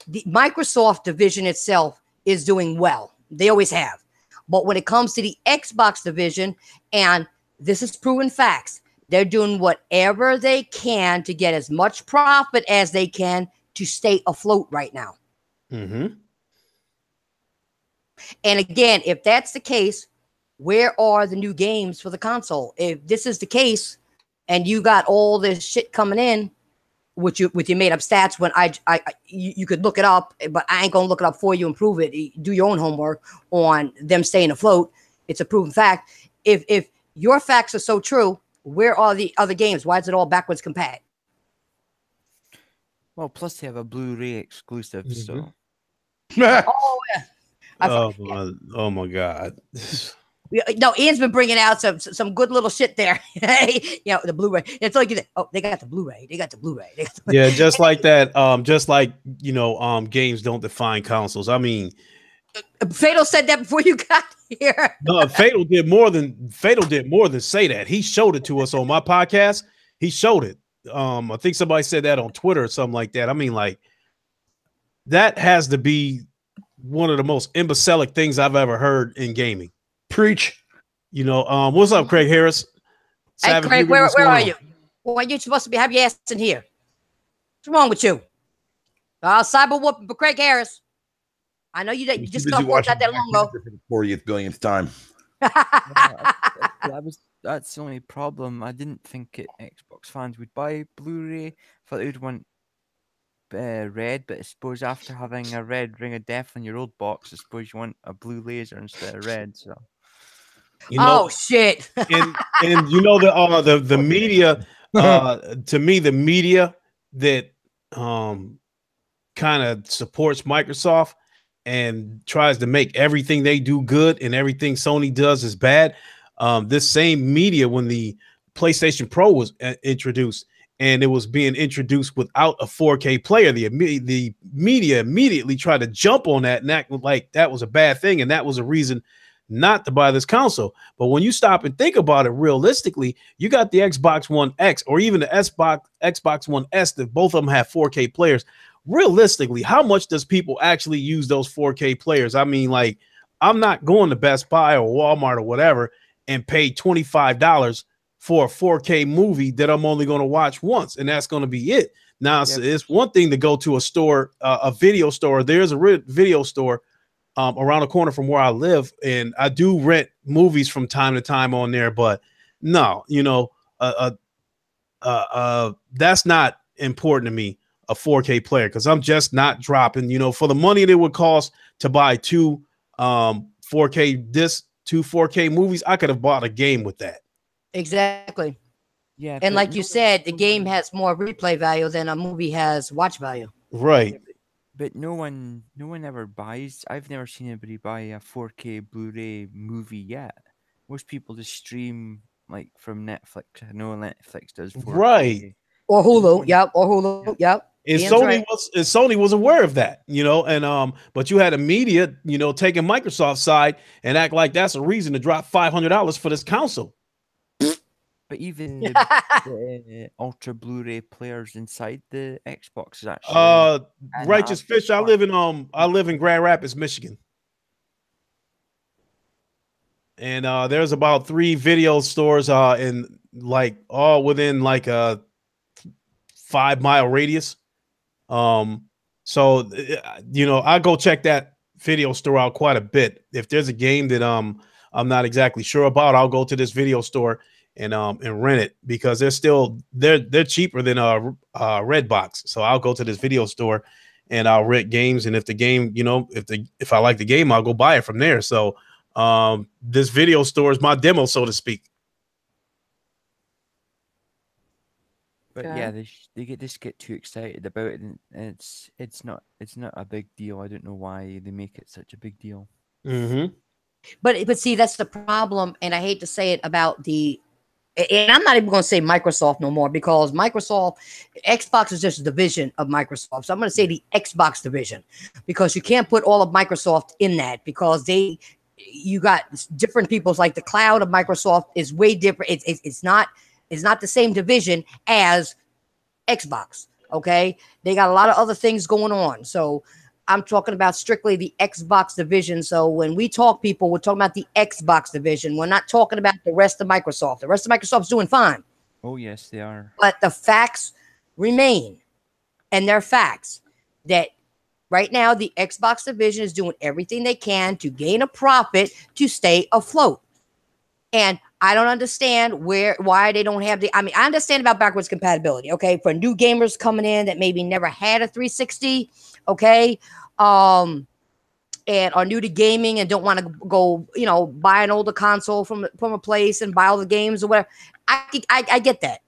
the Microsoft division itself is doing well. They always have. But when it comes to the Xbox division, and this is proven facts, they're doing whatever they can to get as much profit as they can to stay afloat right now. Mm-hmm. And again, if that's the case, where are the new games for the console? If this is the case, and you got all this shit coming in, with your made up stats, when you could look it up, but I ain't gonna look it up for you and prove it. Do your own homework on them staying afloat. It's a proven fact. If your facts are so true, where are the other games? Why is it all backwards compat? Well, plus they have a Blu-ray exclusive, Mm-hmm. so. Oh yeah. Oh my God. No, Ian's been bringing out some good little shit there. The Blu-ray. It's like they got the Blu-ray. They got the Blu-ray. Yeah, just like that. Just like games don't define consoles. I mean, Fatal said that before you got here. No, Fatal did more than say that. He showed it to us on my podcast. He showed it. I think somebody said that on Twitter or something like that. I mean, like, that has to be one of the most imbecilic things I've ever heard in gaming. Preach. What's up, Craig Harris? Hey, Craig, where are you? Well, you're supposed to have your ass in here. What's wrong with you? Cyber whooping for Craig Harris. I know you just got that long ago. For the 40th billionth time. That's the only problem. I didn't think Xbox fans would buy Blu-ray. I thought they would want red, but I suppose after having a red Ring of Death on your old box, I suppose you want a blue laser instead of red. So, oh shit! and the media, to me, the media that kind of supports Microsoft and tries to make everything they do good and everything Sony does is bad. This same media, when the PlayStation Pro was introduced, and it was being introduced without a 4K player, the media immediately tried to jump on that and act like that was a bad thing, and that was a reason not to buy this console. But when you stop and think about it realistically, you got the Xbox One X or even the Xbox One S that both of them have 4K players. Realistically, how much does people actually use those 4K players? I mean, like, I'm not going to Best Buy or Walmart or whatever and pay $25 for a 4K movie that I'm only going to watch once, and that's going to be it. Now, it's one thing to go to a store, a video store. There's a video store around the corner from where I live, and I do rent movies from time to time on there, but no, that's not important to me, a 4K player, because I'm just not dropping, for the money that it would cost to buy two 4K discs, two 4K movies, I could have bought a game with that. Exactly. Yeah. And like you said, the game has more replay value than a movie has watch value. Right. But no one ever buys. I've never seen anybody buy a 4K Blu-ray movie yet. Most people just stream like from Netflix. I know Netflix does 4K. Right. Or Hulu. Yep. Or Hulu. Yep. And Ian's right. Sony was aware of that, you know, and but you had a media, you know, taking Microsoft's side and act like that's a reason to drop $500 for this console. But even the Ultra Blu-ray players inside the Xbox is actually Righteous Fish. I live in Grand Rapids, Michigan. And there's about 3 video stores in like all within like a 5-mile radius. So you know, I go check that video store out quite a bit. If there's a game that I'm not exactly sure about, I'll go to this video store and rent it, because they're cheaper than Redbox. So I'll go to this video store and I'll rent games, and if the game, you know, if I like the game, I'll go buy it from there. So this video store is my demo, so to speak. But yeah, they get too excited about it, and it's not a big deal. I don't know why they make it such a big deal. Mm-hmm. But see, that's the problem, and I hate to say it about and I'm not even going to say Microsoft no more, because Xbox is just a division of Microsoft. So I'm going to say the Xbox division, because you can't put all of Microsoft in that, because you got different people. It's like the cloud of Microsoft is way different. It's not the same division as Xbox. Okay. They got a lot of other things going on. So I'm talking about strictly the Xbox division. So when we talk, people, we're talking about the Xbox division. We're not talking about the rest of Microsoft. The rest of Microsoft's doing fine. Oh, yes, they are. But the facts remain. And they're facts that right now the Xbox division is doing everything they can to gain a profit to stay afloat. And I don't understand why they don't have I understand about backwards compatibility, okay, for new gamers coming in that maybe never had a 360, okay, and are new to gaming and don't want to go, you know, buy an older console from a place and buy all the games or whatever. I get that.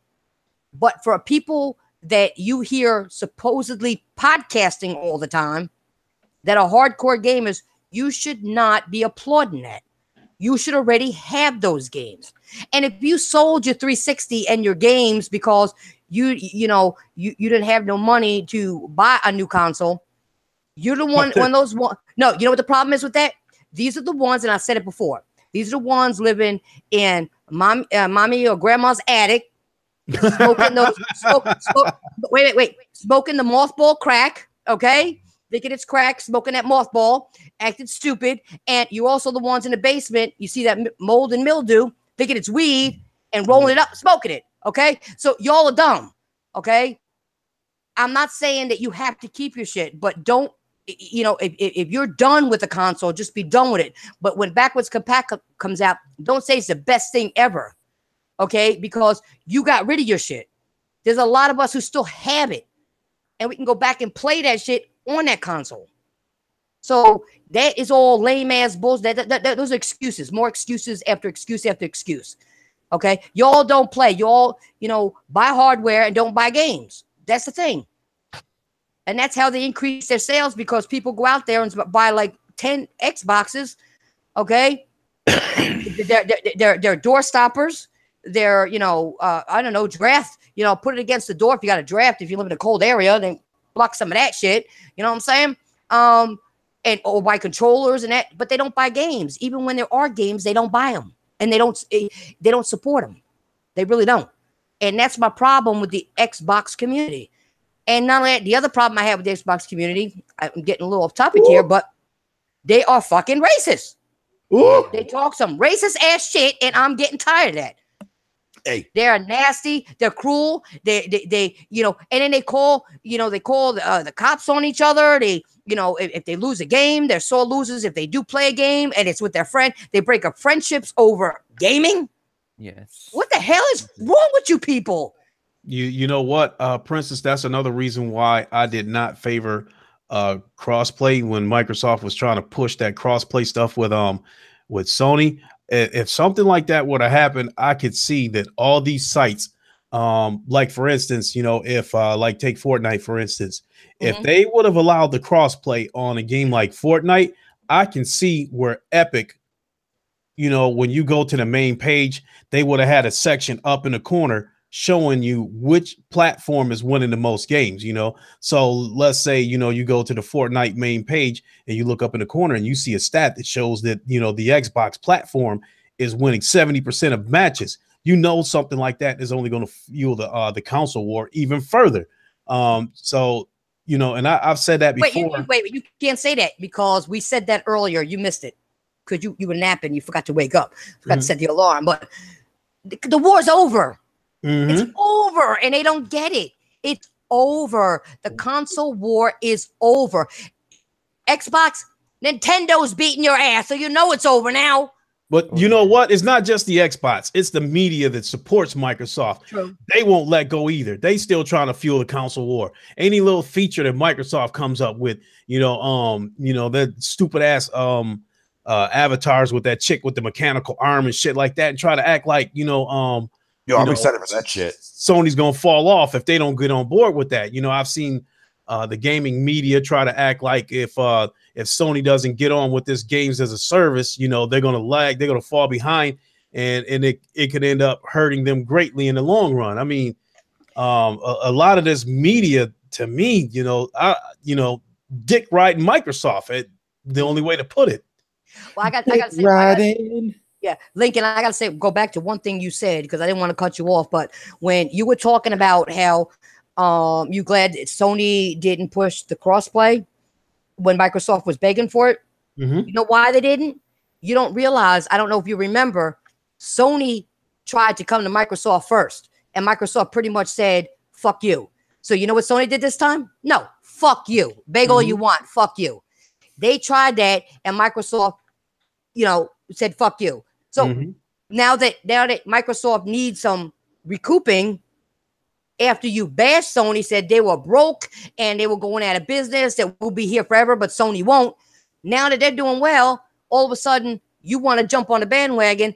But for people that you hear supposedly podcasting all the time that are hardcore gamers, you should not be applauding that. You should already have those games. And if you sold your 360 and your games because you didn't have no money to buy a new console, you're the one of those one. No, you know what the problem is with that? These are the ones, and I said it before. These are the ones living in mommy or grandma's attic, smoking those smoking the mothball crack, okay? Thinking it's crack, smoking that mothball, acting stupid. And you also the ones in the basement, you see that mold and mildew, thinking it's weed and rolling it up, smoking it. Okay. So y'all are dumb. Okay. I'm not saying that you have to keep your shit, but don't, you know, if you're done with the console, just be done with it. But when backwards compat comes out, don't say it's the best thing ever. Okay. Because you got rid of your shit. There's a lot of us who still have it, and we can go back and play that shit on that console. So that is all lame ass bullshit. Those are excuses, more excuses after excuse after excuse. Okay, y'all don't play. Y'all, you know, buy hardware and don't buy games. That's the thing, and that's how they increase their sales, because people go out there and buy like 10 Xboxes. Okay, they're door stoppers. They're, you know, I don't know, draft. You know, put it against the door if you got a draft. If you live in a cold area, then block some of that shit. You know what I'm saying? Or buy controllers and that, but they don't buy games. Even when there are games, they don't buy them, and they don't support them. They really don't. And that's my problem with the Xbox community. And not only that, the other problem I have with the Xbox community, I'm getting a little off topic here, but they are fucking racist. Ooh. They talk some racist ass shit, and I'm getting tired of that. Hey, they're nasty. They're cruel. They you know, and then they call the cops on each other. They, you know, if they lose a game, they're sore losers. If they do play a game and it's with their friend, they break up friendships over gaming. Yes. What the hell is wrong with you people? You know what, Princess? That's another reason why I did not favor crossplay when Microsoft was trying to push that crossplay stuff with Sony. If something like that were to happen, I could see that all these sites, like for instance, you know, if like take Fortnite, for instance, if they would have allowed the crossplay on a game like Fortnite, I can see where Epic, you know, when you go to the main page, they would have had a section up in the corner showing you which platform is winning the most games, you know. So let's say, you know, you go to the Fortnite main page and you look up in the corner and you see a stat that shows that, you know, the Xbox platform is winning 70% of matches. You know, something like that is only going to fuel the console war even further. So, you know, and I've said that before. Wait, you can't say that because we said that earlier. You missed it because you were napping. You forgot to wake up, forgot to set the alarm. But the war's over. It's over, and they don't get it. It's over. The console war is over. Xbox, Nintendo's beating your ass, so you know it's over now. But you know what? It's not just the Xbox. It's the media that supports Microsoft. True. They won't let go either. They still trying to fuel the console war. Any little feature that Microsoft comes up with, you know, that stupid ass avatars with that chick with the mechanical arm and shit like that, and try to act like, I'm excited for that shit. Sony's gonna fall off if they don't get on board with that. You know, I've seen the gaming media try to act like if Sony doesn't get on with this games as a service, you know, they're gonna lag, they're gonna fall behind, and it could end up hurting them greatly in the long run. I mean, a lot of this media, to me, dick riding Microsoft. The only way to put it. Well, I got to say. Yeah, Lincoln, I got to say, go back to one thing you said because I didn't want to cut you off. But when you were talking about how you glad Sony didn't push the crossplay when Microsoft was begging for it, you know why they didn't? You don't realize, I don't know if you remember, Sony tried to come to Microsoft first, and Microsoft pretty much said, fuck you. So you know what Sony did this time? No, fuck you. Beg all you want, fuck you. They tried that, and Microsoft, said, fuck you. So now that Microsoft needs some recouping after you bashed Sony, said they were broke and they were going out of business, that we'll be here forever, but Sony won't. Now that they're doing well, all of a sudden you want to jump on the bandwagon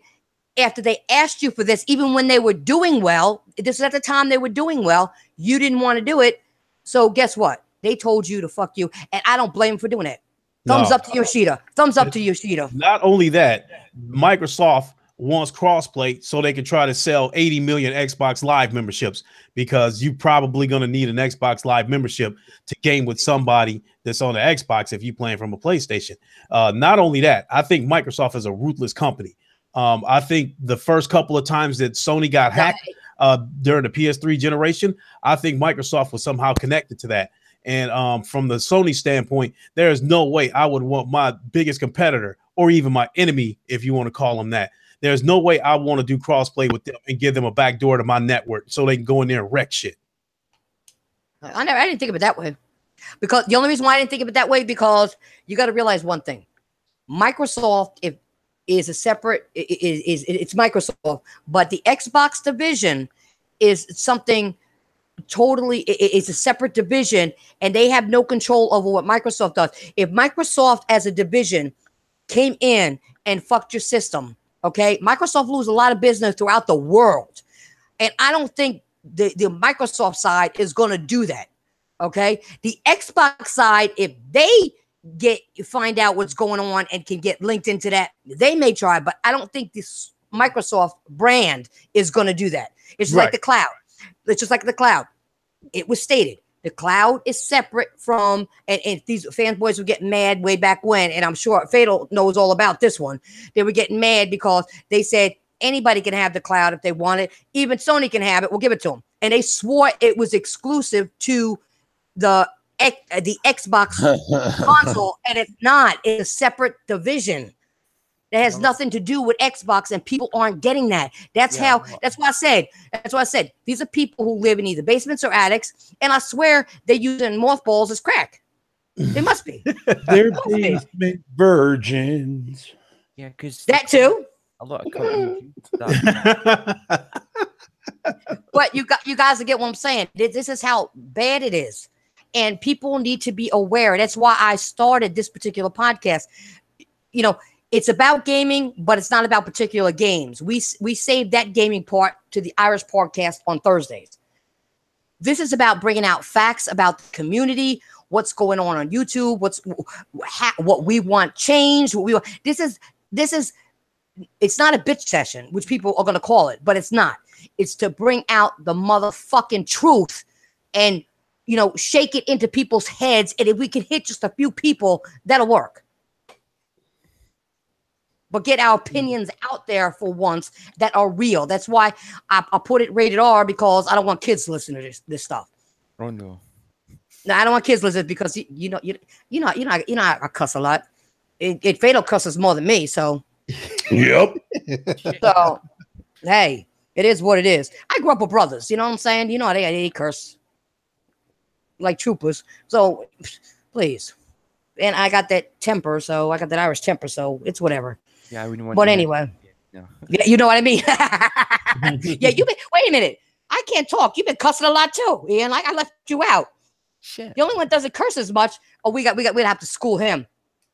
after they asked you for this, even when they were doing well. This is at the time they were doing well. You didn't want to do it. So guess what? They told you to fuck you. And I don't blame them for doing that. Thumbs up to Yoshida. Thumbs up to Yoshida. Not only that, Microsoft wants crossplay so they can try to sell 80 million Xbox Live memberships, because you're probably going to need an Xbox Live membership to game with somebody that's on the Xbox if you're playing from a PlayStation. Not only that, I think Microsoft is a ruthless company. I think the first couple of times that Sony got hacked during the PS3 generation, I think Microsoft was somehow connected to that. And from the Sony standpoint, there is no way I would want my biggest competitor, or even my enemy, if you want to call them that. There's no way I want to do crossplay with them and give them a backdoor to my network so they can go in there and wreck shit. I didn't think of it that way. Because the only reason why I didn't think of it that way, because you got to realize one thing. Microsoft is a separate, it's Microsoft, but the Xbox division is something totally, it's a separate division, and they have no control over what Microsoft does. If Microsoft as a division came in and fucked your system, okay, Microsoft lose a lot of business throughout the world. And I don't think the Microsoft side is going to do that. Okay. The Xbox side, if they find out what's going on and can get linked into that, they may try, but I don't think this Microsoft brand is going to do that. It's like the cloud. It's just like the cloud. It was stated. The cloud is separate from, and these fanboys were getting mad way back when, and I'm sure Fatal knows all about this one. They were getting mad because they said anybody can have the cloud if they want it. Even Sony can have it. We'll give it to them. And they swore it was exclusive to the Xbox console, and it's not. It's a separate division. That has nothing to do with Xbox, and people aren't getting that. That's why I said these are people who live in either basements or attics, and I swear they're using mothballs as crack. They must be. They're basement virgins. Yeah, because that too. A lot of companies. But you guys get what I'm saying. This is how bad it is, and people need to be aware. That's why I started this particular podcast. It's about gaming, but it's not about particular games. We save that gaming part to the Irish podcast on Thursdays. This is about bringing out facts about the community, what's going on YouTube, what we want changed. This is it's not a bitch session, which people are going to call it, but it's not. It's to bring out the motherfucking truth and, you know, shake it into people's heads. And if we can hit just a few people, that'll work. But get our opinions out there for once that are real. That's why I put it rated R, because I don't want kids to listen to this stuff. Oh no. No, I don't want kids to listen because you know I cuss a lot. Fatal cusses more than me, so. Yep. So, hey, it is what it is. I grew up with brothers. You know what I'm saying? You know they curse like troopers. So, please. And I got that temper, so I got that Irish temper, so it's whatever. Yeah, I wouldn't want. But anyway, no. Yeah, you know what I mean. Yeah, wait a minute. I can't talk. You've been cussing a lot too, Ian. Like I left you out. Shit. The only one that doesn't curse as much. Oh, we'd have to school him.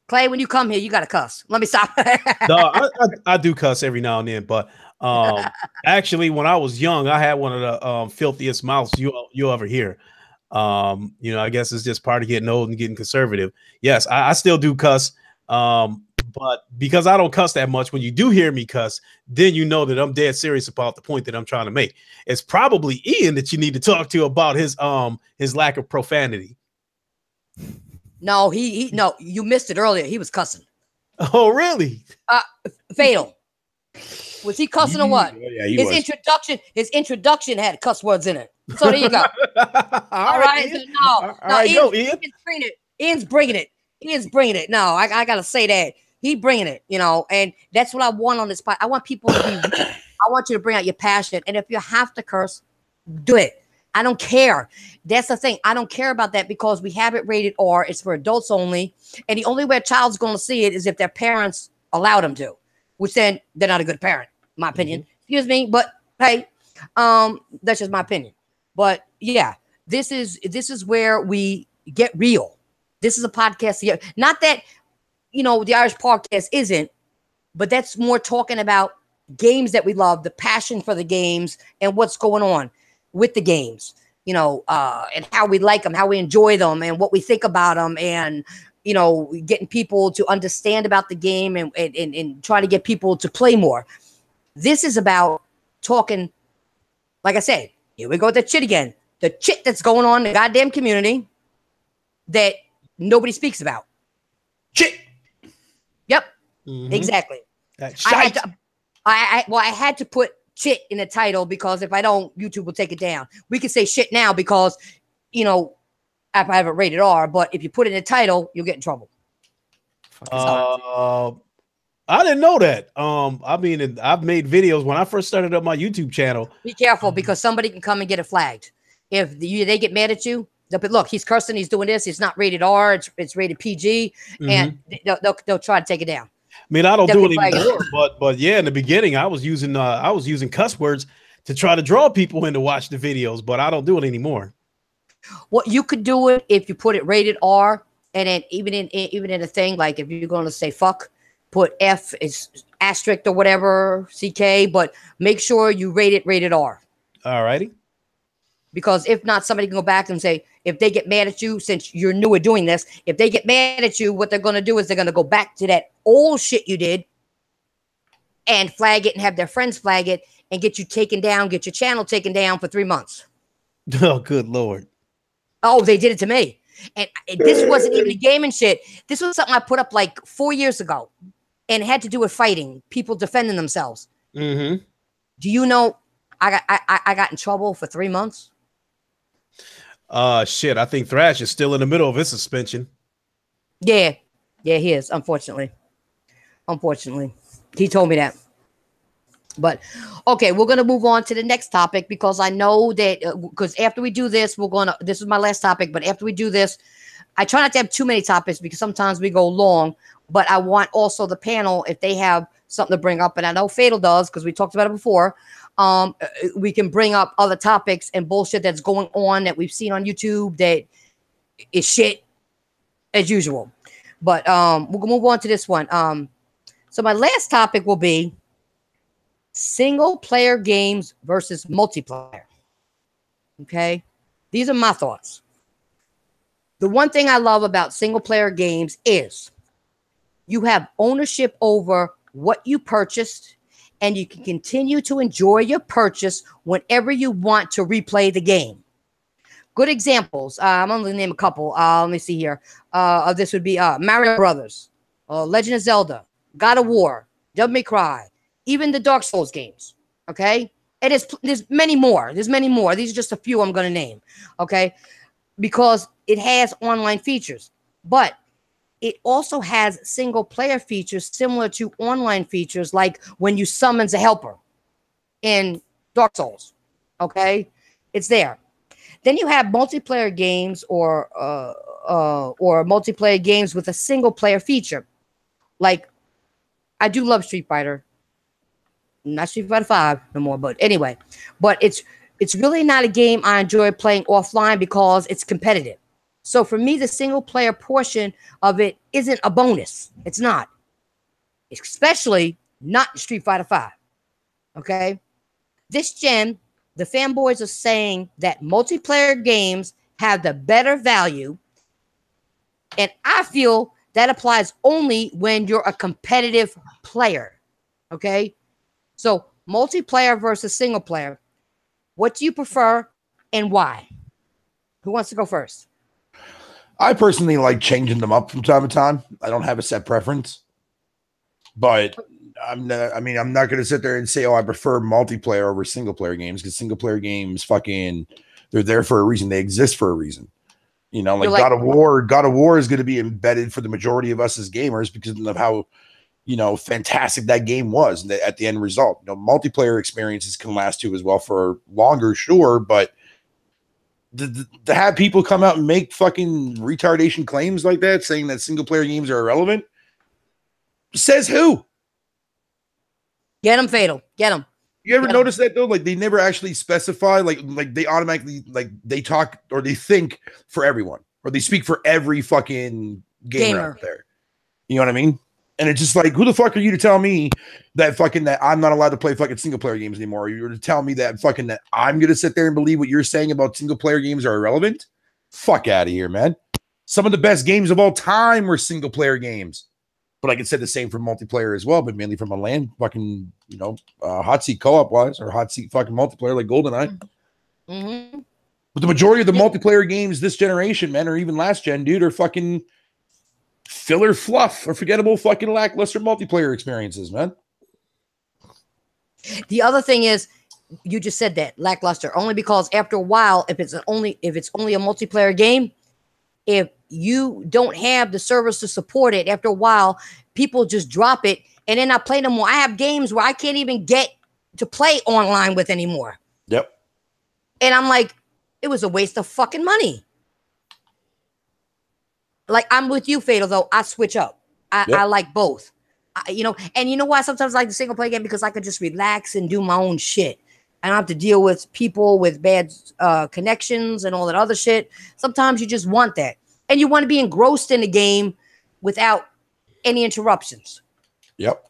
Clay, when you come here, you gotta cuss. Let me stop. No, I do cuss every now and then, but actually, when I was young, I had one of the filthiest mouths you'll ever hear. You know, I guess it's just part of getting old and getting conservative. Yes, I still do cuss. But because I don't cuss that much, when you do hear me cuss, then you know that I'm dead serious about the point that I'm trying to make. It's probably Ian that you need to talk to about his lack of profanity. No, no, you missed it earlier. He was cussing. Oh, really? Fatal. Was he cussing or what? Yeah, he was. His introduction had cuss words in it. So there you go. All right. Ian. So, All right, go, Ian. Ian's bringing it. No, I gotta say that. He bringing it, you know, and that's what I want on this part. I want people to be, I want you to bring out your passion. And if you have to curse, do it. I don't care. That's the thing. I don't care about that because we have it rated R. It's for adults only. And the only way a child's going to see it is if their parents allow them to, which then they're not a good parent, in my opinion. Excuse me. But hey, that's just my opinion. But yeah, this is where we get real. This is a podcast. Here. Not that, you know, the Irish podcast isn't, but that's more talking about games that we love, the passion for the games and what's going on with the games, you know, and how we like them, how we enjoy them and what we think about them. And, you know, getting people to understand about the game and trying to get people to play more. This is about talking, like I said, here we go with the chit again. The chit that's going on in the goddamn community that nobody speaks about. Chit. Yep, exactly. I had to put chit in the title because if I don't, YouTube will take it down. We can say shit now because, you know, I have it rated R, but if you put it in the title, you'll get in trouble. I didn't know that. I mean, I've made videos when I first started up my YouTube channel. Be careful because somebody can come and get it flagged. If they get mad at you, they'll be, look, he's cursing, he's doing this. It's not rated R, it's rated PG, and they'll try to take it down. I mean, I don't do it anymore, but yeah, in the beginning, I was using cuss words to try to draw people in to watch the videos, but I don't do it anymore. Well, you could do it if you put it rated R, and then even in a thing like if you're going to say fuck, put F is asterisk or whatever CK, but make sure you rate it rated R. All righty. Because if not, somebody can go back and say, if they get mad at you, since you're new at doing this, if they get mad at you, what they're going to do is they're going to go back to that old shit you did and flag it and have their friends flag it and get you taken down, get your channel taken down for 3 months. Oh, good Lord. Oh, they did it to me. And this wasn't even a gaming shit. This was something I put up like 4 years ago and it had to do with fighting, people defending themselves. Do you know I got in trouble for 3 months? Shit, I think Thrash is still in the middle of his suspension. Yeah, he is, unfortunately. He told me that. But okay, we're gonna move on to the next topic because I know that because after we do this, this is my last topic, but after we do this, I try not to have too many topics because sometimes we go long, but I want also the panel, if they have something to bring up, and I know Fatal does because we talked about it before. We can bring up other topics and bullshit that's going on that we've seen on YouTube that is shit as usual. But we'll move on to this one. So my last topic will be single player games versus multiplayer. Okay, these are my thoughts. The one thing I love about single player games is you have ownership over what you purchased and you can continue to enjoy your purchase whenever you want to replay the game. Good examples. I'm only going to name a couple. Let me see here. This would be Mario Brothers, Legend of Zelda, God of War, Devil May Cry, even the Dark Souls games. Okay? And there's many more. There's many more. These are just a few I'm going to name. Okay? Because it has online features. But it also has single player features similar to online features, like when you summons a helper in Dark Souls. Okay? It's there. Then you have multiplayer games or multiplayer games with a single player feature. Like, I do love Street Fighter. Not Street Fighter 5 no more, but anyway. But it's really not a game I enjoy playing offline because it's competitive. So for me, the single player portion of it isn't a bonus. It's not. Especially not Street Fighter 5. Okay? This gen, the fanboys are saying that multiplayer games have the better value. And I feel that applies only when you're a competitive player. Okay? So multiplayer versus single player. What do you prefer and why? Who wants to go first? I personally like changing them up from time to time. I don't have a set preference, but I'm not going to sit there and say, oh, I prefer multiplayer over single player games, because single player games they're there for a reason. They exist for a reason. You know, like God of War is going to be embedded for the majority of us as gamers because of how, fantastic that game was at the end result. Multiplayer experiences can last too as well for longer, sure, but to have people come out and make fucking retardation claims like that, saying that single player games are irrelevant, says who? Get them, Fatal. Get them. You ever notice that though? Like, they never actually specify, like they automatically, like, they talk or they think for everyone, or they speak for every fucking gamer out there. You know what I mean? And it's just like, who the fuck are you to tell me that I'm not allowed to play fucking single player games anymore? Or you're to tell me that I'm going to sit there and believe what you're saying about single player games are irrelevant? Fuck out of here, man. Some of the best games of all time were single player games. But I can say the same for multiplayer as well, but mainly from a LAN fucking, hot seat co-op wise, or hot seat fucking multiplayer like GoldenEye. Mm-hmm. But the majority of the multiplayer games this generation, man, or even last gen, dude, are fucking filler fluff or forgettable fucking lackluster multiplayer experiences, man. The other thing is, you just said that lackluster, only because after a while, if it's only a multiplayer game, if you don't have the servers to support it, after a while, people just drop it and then not play no more. I have games where I can't even get to play online with anymore. Yep. And I'm like, it was a waste of fucking money. Like, I'm with you, Fatal, though. I switch up. I like both. And you know why sometimes I like the single player game? Because I could just relax and do my own shit. I don't have to deal with people with bad connections and all that other shit. Sometimes you just want that. And you want to be engrossed in the game without any interruptions. Yep.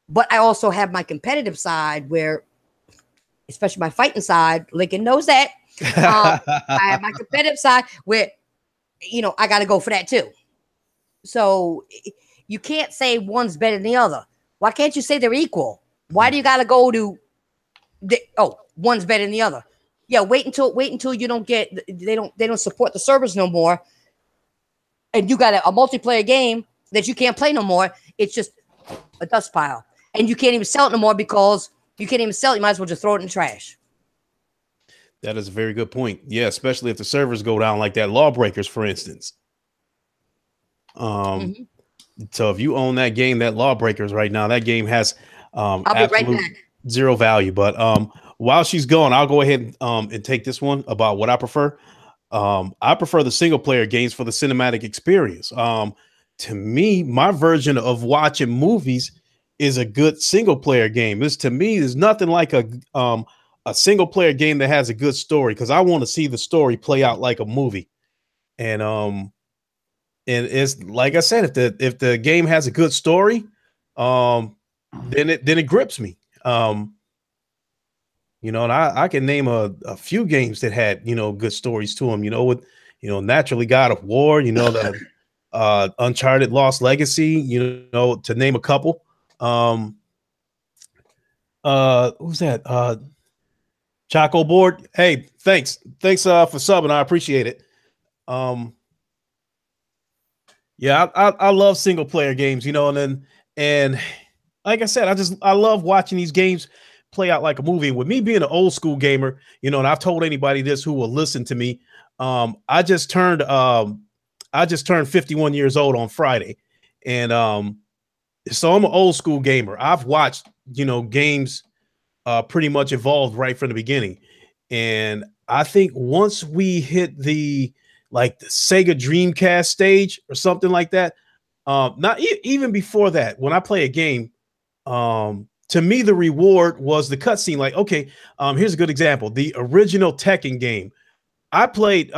But I also have my competitive side where, especially my fighting side, Lincoln knows that. I have my competitive side where, I got to go for that too. So you can't say one's better than the other. Why can't you say they're equal? Why do you got to go to one's better than the other? Yeah, wait until you don't get, they don't support the servers no more, and you got a multiplayer game that you can't play no more. It's just a dust pile, and you can't even sell it no more because you can't even sell it. You might as well just throw it in the trash. That is a very good point. Yeah, especially if the servers go down like that, Lawbreakers, for instance. So if you own that game, that Lawbreakers right now, that game has I'll be right back. Zero value. But while she's gone, I'll go ahead and take this one about what I prefer. I prefer the single player games for the cinematic experience. To me, my version of watching movies is a good single player game. To me, there's nothing like a single player game that has a good story, because I want to see the story play out like a movie. And it's like I said, if the game has a good story, then it grips me. And I can name a few games that had, good stories to them, with, naturally God of War, the Uncharted Lost Legacy, to name a couple. Who's that? Choco Board. Hey, thanks for subbing. I appreciate it. Yeah, I love single player games, and like I said, I love watching these games play out like a movie. With me being an old school gamer, and I've told anybody this who will listen to me. I just turned 51 years old on Friday, and so I'm an old school gamer. I've watched games pretty much evolved right from the beginning, and I think once we hit the Sega Dreamcast stage or something like that, not even before that, when I play a game, to me the reward was the cutscene. Like, okay, here's a good example: the original Tekken game. I played.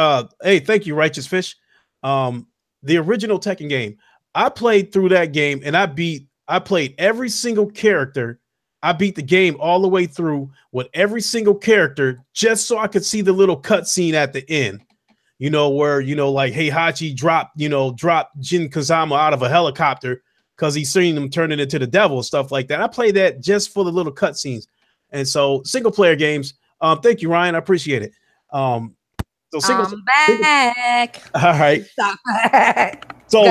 Hey, thank you, Righteous Fish. The original Tekken game. I played through that game, and I played every single character. I beat the game all the way through with every single character just so I could see the little cutscene at the end. Where like Heihachi dropped Jin Kazama out of a helicopter because he's seen him turning into the devil and stuff like that. I played that just for the little cutscenes. And so single player games. Thank you, Ryan. I appreciate it. So I'm back. All right. So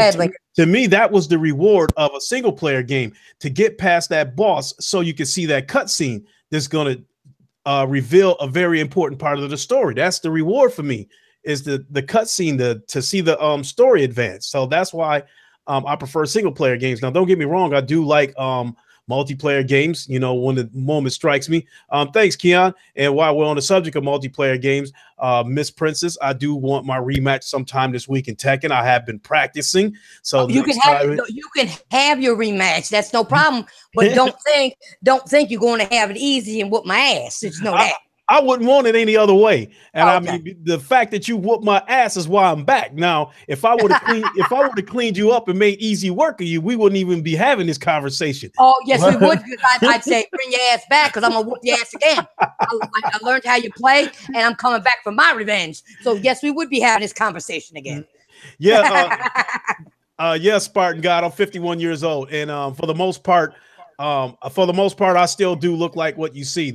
to me, that was the reward of a single player game, to get past that boss so you can see that cutscene that's going to reveal a very important part of the story. That's the reward for me, is the cutscene to see the story advance. So that's why I prefer single player games. Now, don't get me wrong, I do like multiplayer games, when the moment strikes me. Thanks, Keon. And while we're on the subject of multiplayer games, Miss Princess, I do want my rematch sometime this week in Tekken. I have been practicing. So you can have your rematch. That's no problem. But don't think you're going to have it easy and whoop my ass. Just know that. I wouldn't want it any other way. And I mean, the fact that you whooped my ass is why I'm back. Now, if I would have cleaned you up and made easy work of you, we wouldn't even be having this conversation. Oh, yes, we would. I'd say bring your ass back, because I'm gonna whoop your ass again. I learned how you play, and I'm coming back for my revenge. So yes, we would be having this conversation again. Yeah. Yeah, Spartan God, I'm 51 years old, and for the most part, I still do look like what you see.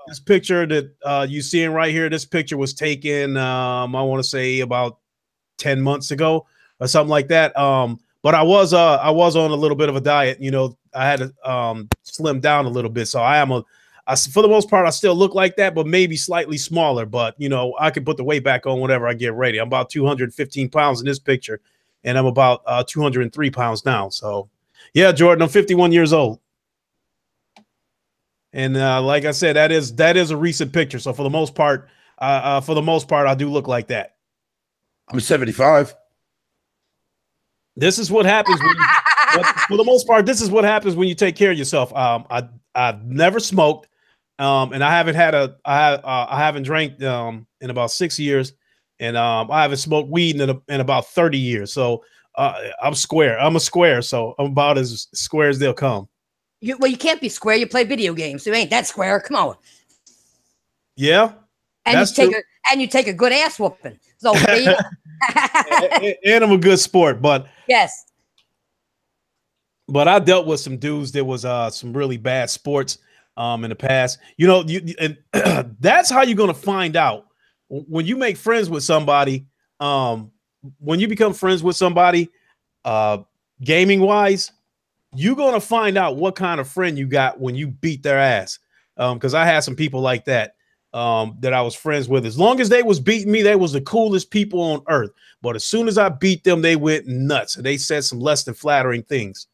This picture that you seeing right here, this picture was taken, I want to say about 10 months ago or something like that. But I was on a little bit of a diet. I had to slim down a little bit. So for the most part, I still look like that, but maybe slightly smaller. But, I can put the weight back on whenever I get ready. I'm about 215 pounds in this picture, and I'm about 203 pounds now. So, yeah, Jordan, I'm 51 years old. And like I said, that is a recent picture. So for the most part, I do look like that. I'm 75. This is what happens for the most part. This is what happens when you take care of yourself. I've never smoked, and I haven't drank in about 6 years, and I haven't smoked weed in about 30 years. So I'm square. I'm a square. So I'm about as square as they'll come. You can't be square. You play video games. So you ain't that square. Come on. Yeah. And you take a good ass whooping. So and I'm a good sport, but yes. But I dealt with some dudes that was some really bad sports in the past. And that's how you're gonna find out when you make friends with somebody. When you become friends with somebody, gaming wise, you're going to find out what kind of friend you got when you beat their ass. Because I had some people like that that I was friends with. As long as they was beating me, they was the coolest people on earth. But as soon as I beat them, they went nuts. And they said some less than flattering things.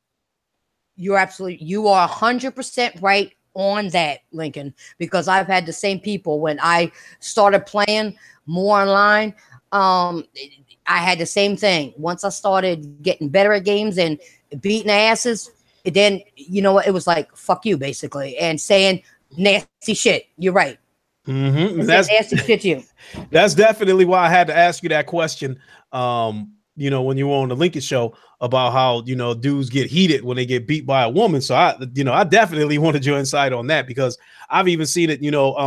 You are 100% right on that, Lincoln, because I've had the same people when I started playing more online. I had the same thing. Once I started getting better at games and beating asses, then it was like fuck you basically, and saying nasty shit. You're right. Mm-hmm. That's nasty shit to you. That's definitely why I had to ask you that question. When you were on the Lincoln show about how dudes get heated when they get beat by a woman. So I definitely wanted your insight on that, because I've even seen it.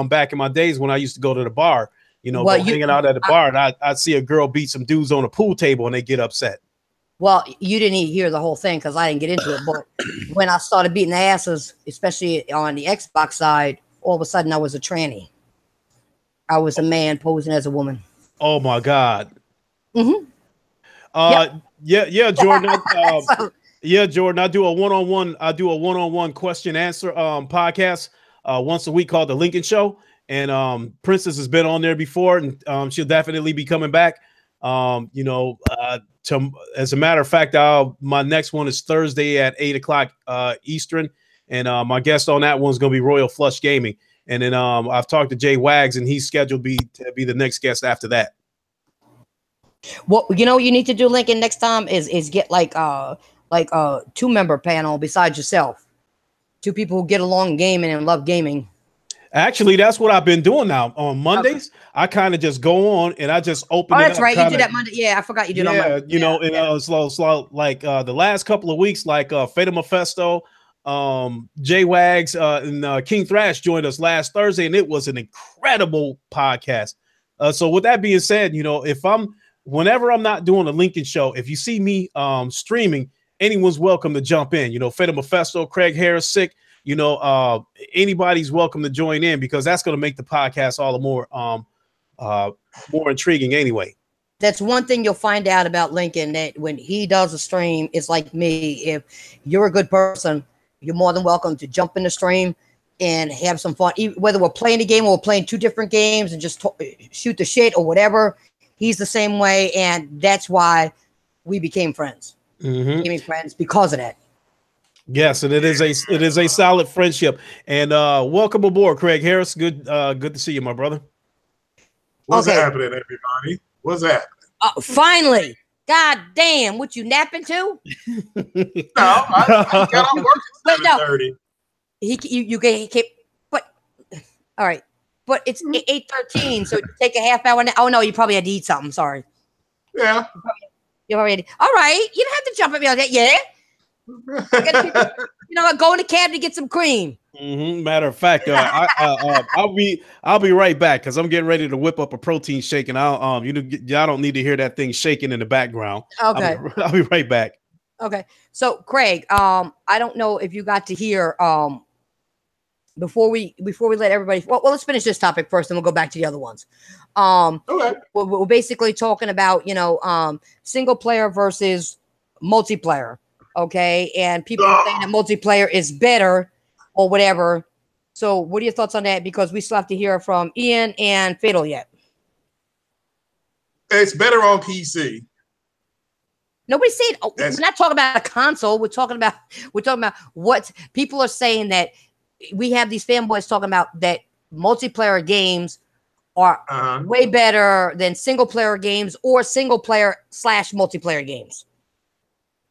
Back in my days when I used to go to the bar. Hanging out at the bar, and I'd see a girl beat some dudes on a pool table and they get upset. Well, you didn't even hear the whole thing because I didn't get into it. But when I started beating the asses, especially on the Xbox side, all of a sudden I was a tranny. I was a man posing as a woman. Oh my God. Mm-hmm. Yeah, Jordan. So, Yeah, Jordan. I do a one-on-one question answer podcast once a week called the Lincoln Show, and Princess has been on there before, and she'll definitely be coming back. As a matter of fact, my next one is Thursday at 8:00 Eastern, and my guest on that one's going to be Royal Flush Gaming, and then I've talked to Jay Wags, and he's scheduled to be the next guest after that. what you need to do, Lincoln, next time is get like a 2-member panel besides yourself. 2 people who get along gaming and love gaming. Actually, that's what I've been doing now. On Mondays, I kind of just go on and I just open. Oh, it that's up right. kinda, You do that Monday. Yeah, I forgot you did on Monday. slow, like the last couple of weeks, like Feta Mephisto, Jay Wags, and King Thrash joined us last Thursday, and it was an incredible podcast. So with that being said, whenever I'm not doing a Lincoln Show, if you see me streaming, anyone's welcome to jump in. Feta Mephisto, Craig Harris, Sick. Anybody's welcome to join in because that's going to make the podcast all the more intriguing anyway. That's one thing you'll find out about Lincoln, that when he does a stream, it's like me. If you're a good person, you're more than welcome to jump in the stream and have some fun. Whether we're playing a game or we're playing 2 different games and just shoot the shit or whatever, he's the same way, and that's why we became friends. Gaming friends because of that. Yes, and it is a solid friendship. And welcome aboard, Craig Harris. Good to see you, my brother. What's happening, everybody? What's happening? Finally. God damn, what you napping to? No, I got off work at 7:30. You keep, but all right. But it's 8:13, so take a half hour. Oh no, you probably had to eat something. Sorry. Yeah. You already. All right. You don't have to jump at me like that. Yeah. Go in the cab to get some cream. Matter of fact, I'll be right back because I'm getting ready to whip up a protein shake, and y'all don't need to hear that thing shaking in the background. Okay, I'll be right back. Okay, so Craig, I don't know if you got to hear before we let everybody. Well, let's finish this topic first, and we'll go back to the other ones. Okay. We're basically talking about single player versus multiplayer. Okay, and people are saying that multiplayer is better or whatever. So what are your thoughts on that? Because we still have to hear from Ian and Fatal yet. It's better on PC. Nobody said we're not talking about a console. We're talking about what people are saying, that we have these fanboys talking about that multiplayer games are way better than single player games or single player / multiplayer games.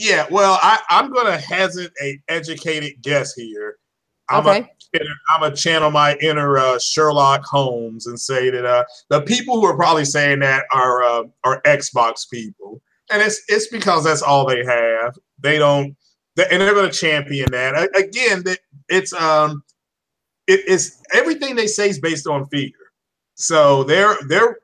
Yeah, well, I'm going to hazard an educated guess here. I'm going to channel my inner Sherlock Holmes and say that the people who are probably saying that are Xbox people. And it's because that's all they have. They don't, and they're going to champion that. Again, it's everything they say is based on fear. So they're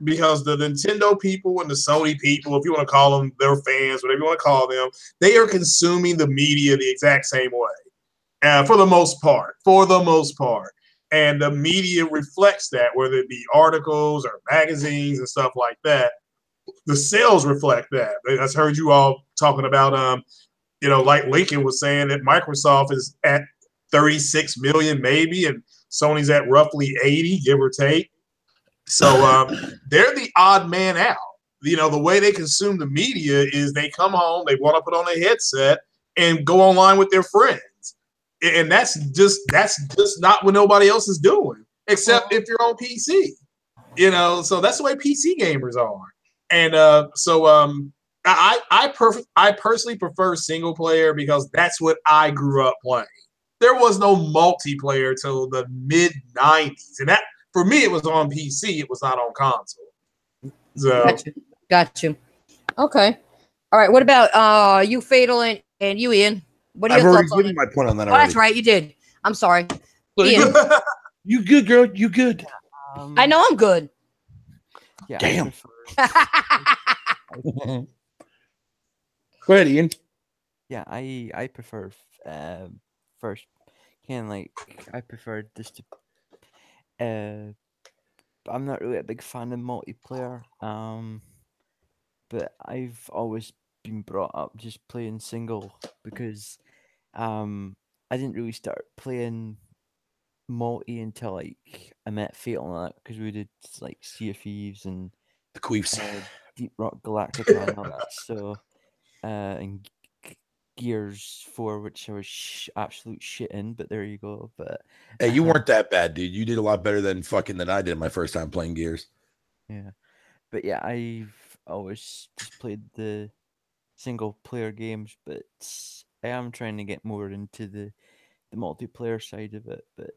because the Nintendo people and the Sony people, if you want to call them their fans, whatever you want to call them, they are consuming the media the exact same way, for the most part. And the media reflects that, whether it be articles or magazines and stuff like that. The sales reflect that. I've heard you all talking about, like Lincoln was saying that Microsoft is at 36 million maybe, and Sony's at roughly 80, give or take. So they're the odd man out. The way they consume the media is they come home, they want to put on a headset and go online with their friends. And that's just not what nobody else is doing, except if you're on PC. So that's the way PC gamers are. And I personally prefer single player because that's what I grew up playing. There was no multiplayer till the mid 90s, and that, for me, it was on PC. It was not on console. So Got you. Okay. All right. What about you, Fatal, and you, Ian? What are your thoughts on it? I've already given my point on that. That's right. You did. I'm sorry. Ian. You good, girl? You good? I know I'm good. Yeah. Damn. Go ahead, Ian. Yeah, I prefer first kind of like I prefer this to I'm not really a big fan of multiplayer. But I've always been brought up just playing single because I didn't really start playing multi until like I met Fatal and that because we did like Sea of Thieves and The Queefs. Deep Rock Galactica and all that. So and Gears 4, which I was absolute shit in, but there you go. But Hey, you weren't that bad, dude. You did a lot better than than I did my first time playing Gears. Yeah, but yeah, I've always just played the single player games, but I am trying to get more into the multiplayer side of it. But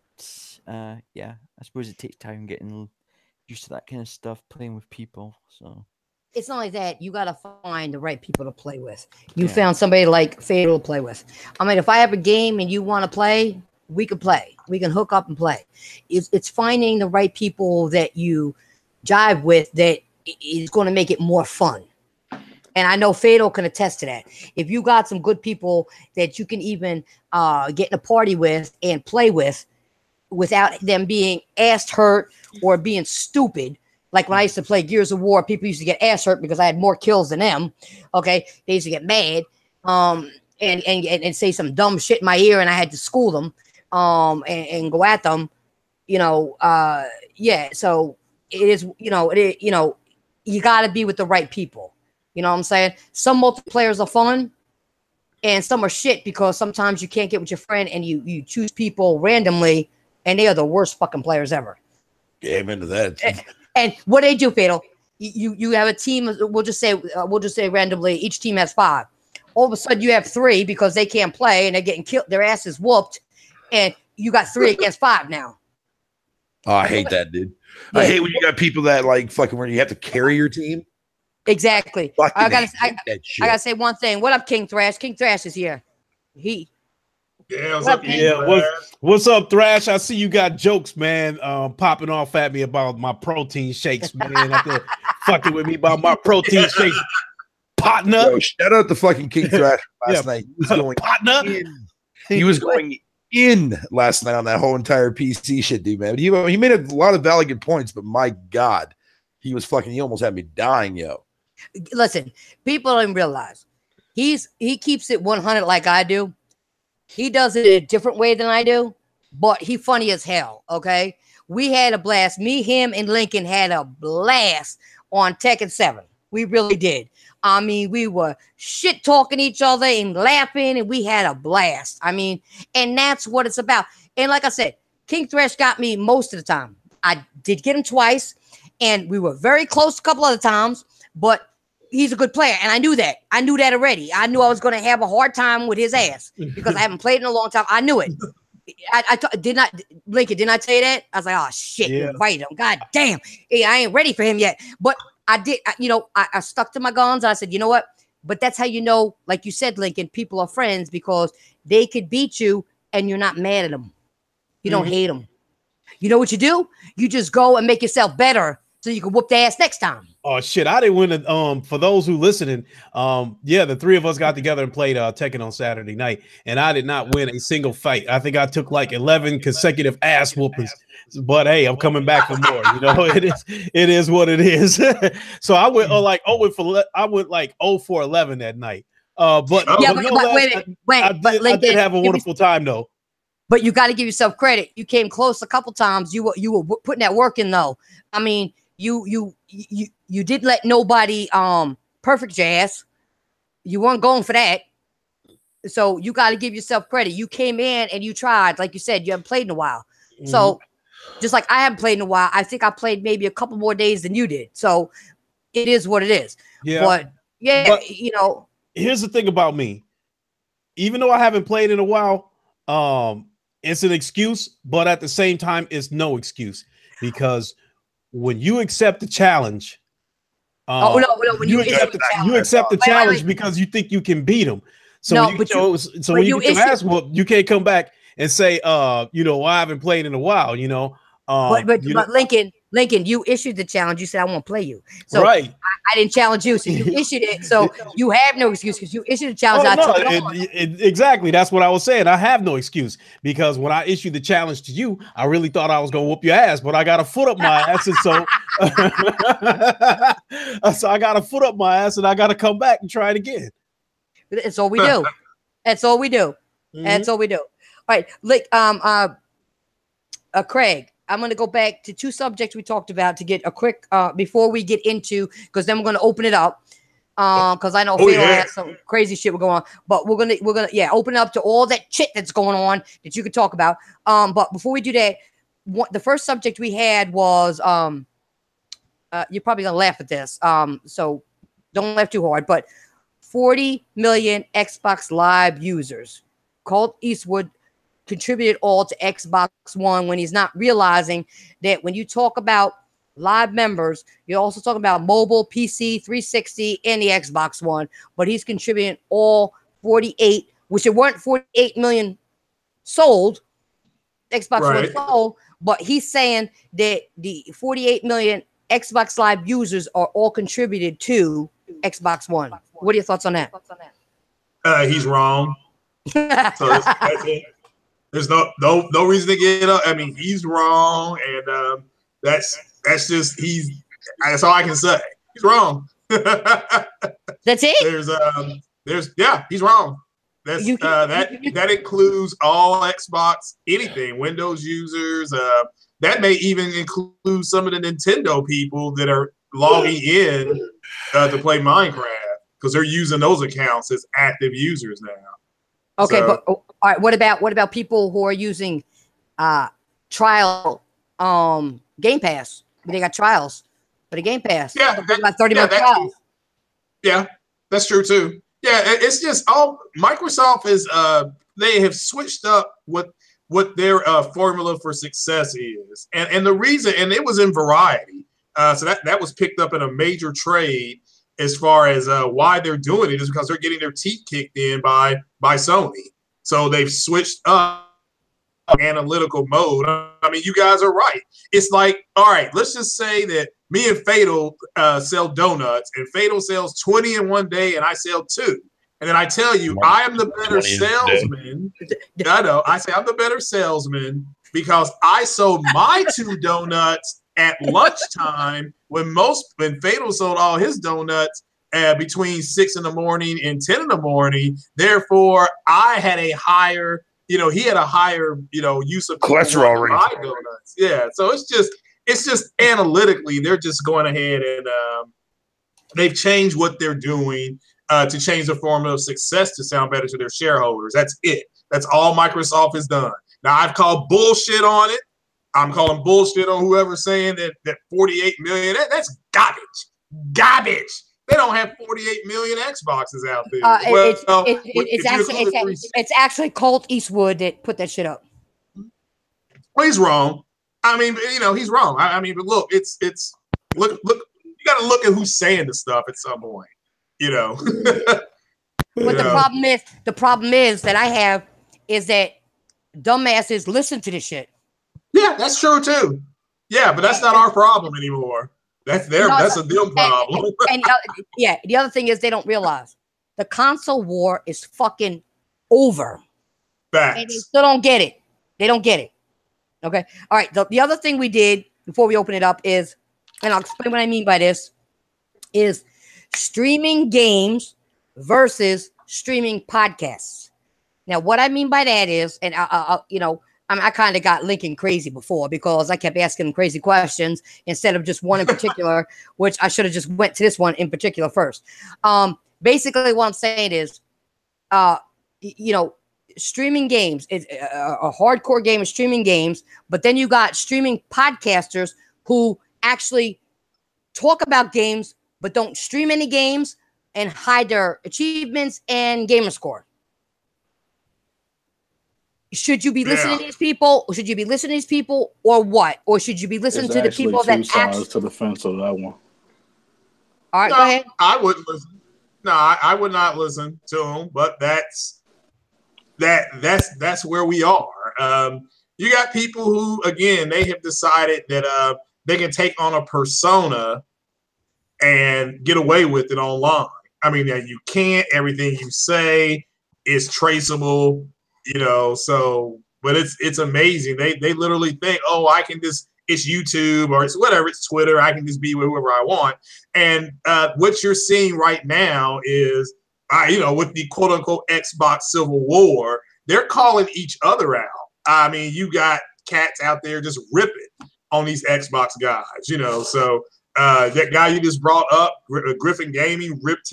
yeah, I suppose it takes time getting used to that kind of stuff, playing with people. So it's not like that. You got to find the right people to play with. You found somebody like Fatal to play with. I mean, if I have a game and you want to play, we can play. We can hook up and play. It's finding the right people that you jive with that is going to make it more fun. And I know Fatal can attest to that. If you got some good people that you can even get in a party with and play with without them being ass hurt or being stupid. Like when I used to play Gears of War, people used to get ass hurt because I had more kills than them. Okay. They used to get mad and say some dumb shit in my ear, and I had to school them and go at them. Yeah. So it is, you got to be with the right people. You know what I'm saying? Some multiplayers are fun and some are shit because sometimes you can't get with your friend and you choose people randomly and they are the worst fucking players ever. Yeah, I'm into that. And what they do, Fatal, you have a team. We'll just say randomly, each team has 5. All of a sudden, you have 3 because they can't play and they're getting killed. Their ass is whooped, and you got 3 against 5 now. Oh, I hate that, dude. Yeah. I hate when you got people that like fucking where you have to carry your team. Exactly. Fucking I gotta shit. say one thing. What up, King Thrash? King Thrash is here. Yeah, what's up, King what's up, Thrash? I see you got jokes, man, popping off at me about my protein shakes, man. After fucking with me about my protein shakes, partner. Yo, shout out to fucking King Thrash last night. He was going partner. He was going in last night on that whole entire PC shit, dude, man. He made a lot of valid good points, but my God, he almost had me dying, yo. Listen, people don't realize he keeps it 100 like I do. He does it a different way than I do, but he funny as hell. Okay, we had a blast. Me, him, and Lincoln had a blast on Tekken 7. We really did. I mean, we were shit talking each other and laughing, and we had a blast. I mean, and that's what it's about. And like I said, King Thresh got me most of the time. I did get him twice, and we were very close a couple other times, but he's a good player, and I knew that. I knew that already. I knew I was going to have a hard time with his ass because I haven't played in a long time. I knew it. Lincoln, didn't I tell you that? I was like, oh, shit, you're right. God damn. I ain't ready for him yet. But I did, I stuck to my guns. I said, you know what? But that's how you know, like you said, Lincoln, people are friends because they could beat you and you're not mad at them. You don't hate them. You know what you do? You just go and make yourself better so you can whoop their ass next time. Oh shit! I didn't win it. For those who listening, the 3 of us got together and played Tekken on Saturday night, and I did not win a single fight. I think I took like 11 consecutive ass whoopings. But hey, I'm coming back for more. You know, it is what it is. So I went I went like 0 for 11 that night. I did have a wonderful time though. But you got to give yourself credit. You came close a couple times. You were putting that work in though. I mean, you didn't let nobody perfect your ass. You weren't going for that. So you got to give yourself credit. You came in and you tried. Like you said, you haven't played in a while. So just like I haven't played in a while, I think I played maybe a couple more days than you did. So it is what it is. Yeah. But here's the thing about me. Even though I haven't played in a while, it's an excuse, but at the same time, it's no excuse because when you accept the challenge, when you accept the challenge because you think you can beat them. So when you get your ass whooped, you can't come back and say, I haven't played in a while, But Lincoln, you issued the challenge. You said I won't play you. So right. I didn't challenge you, so you issued it. So you have no excuse because you issued a challenge. Exactly. That's what I was saying. I have no excuse because when I issued the challenge to you, I really thought I was going to whoop your ass, but I got a foot up my ass. And so, so I got a foot up my ass and I got to come back and try it again. That's all we do. That's all we do. That's all we do. All right. Like, Craig, I'm going to go back to two subjects we talked about to get a quick, before we get into, because then we're going to open it up. Because I know Fatal has some crazy shit we're going on, but we're gonna open it up to all that shit that's going on that you could talk about. But before we do that, the first subject we had was you're probably gonna laugh at this. So don't laugh too hard, but 40 million Xbox Live users. Clint Eastwood contributed all to Xbox One when he's not realizing that when you talk about live members, you're also talking about mobile, PC, 360, and the Xbox One, but he's contributing all 48, which it weren't 48 million sold, Xbox One sold, but he's saying that the 48 million Xbox Live users are all contributed to Xbox One. What are your thoughts on that? He's wrong. So that's it. There's no reason to get up. I mean, he's wrong, and that's just that's all I can say. He's wrong. That's it. He's wrong. That's that includes all Xbox, anything, Windows users. That may even include some of the Nintendo people that are logging in to play Minecraft because they're using those accounts as active users now. Okay, but all right. What about people who are using trial Game Pass? They got trials for the Game Pass. Yeah, about 30-month trials. Yeah, that's true too. Yeah, it's just all Microsoft is. They have switched up what their formula for success is, and the reason, and it was in Variety. So that was picked up in a major trade as far as why they're doing it is because they're getting their teeth kicked in by Sony. So they've switched up analytical mode. I mean, you guys are right. It's like, all right, let's just say that me and Fatal sell donuts, and Fatal sells 20 in one day, and I sell 2. And then I tell you, I am the better salesman. I know. I say I'm the better salesman because I sold my 2 donuts at lunchtime when Fatal sold all his donuts between 6 in the morning and 10 in the morning. Therefore, I had a higher, he had a higher, use of cholesterol rate. My donuts. Yeah. So it's just analytically, they're just going ahead and they've changed what they're doing to change the formula of success to sound better to their shareholders. That's it. That's all Microsoft has done. Now, I've called bullshit on it. I'm calling bullshit on whoever's saying that 48 million, that's garbage. Garbage. They don't have 48 million Xboxes out there. It's actually Clint Eastwood that put that shit up. Well, he's wrong. I mean, he's wrong. I mean, but look, it's look. You got to look at who's saying the stuff at some point. But the problem is that I have is that dumbasses listen to this shit. Yeah, that's true too. Yeah, but that's not our problem anymore. That's that's a them problem. And the other thing is they don't realize the console war is fucking over. Facts. And they still don't get it. They don't get it. Okay. All right. The other thing we did before we open it up is, and I'll explain what I mean by this, is streaming games versus streaming podcasts. Now, what I mean by that is, and I kind of got Lincoln crazy before because I kept asking him crazy questions instead of just one in particular, which I should have just went to this one in particular first. Basically, what I'm saying is, streaming games is a hardcore game of streaming games, but then you got streaming podcasters who actually talk about games but don't stream any games and hide their achievements and gamer score. Should you be listening to these people? Or should you be listening to these people, or what? Or should you be listening to the people that actually to the fence of that one? All right, go ahead. I wouldn't listen. No, I would not listen to them. But that's where we are. You got people who, again, they have decided that they can take on a persona and get away with it online. I mean, you can't. Everything you say is traceable, so, but it's amazing. They literally think, oh, I can just, it's YouTube or it's whatever, it's Twitter. I can just be with whoever I want. And what you're seeing right now is, with the quote unquote Xbox Civil War, they're calling each other out. I mean, you got cats out there just ripping on these Xbox guys, so that guy you just brought up, Griffin Gaming, ripped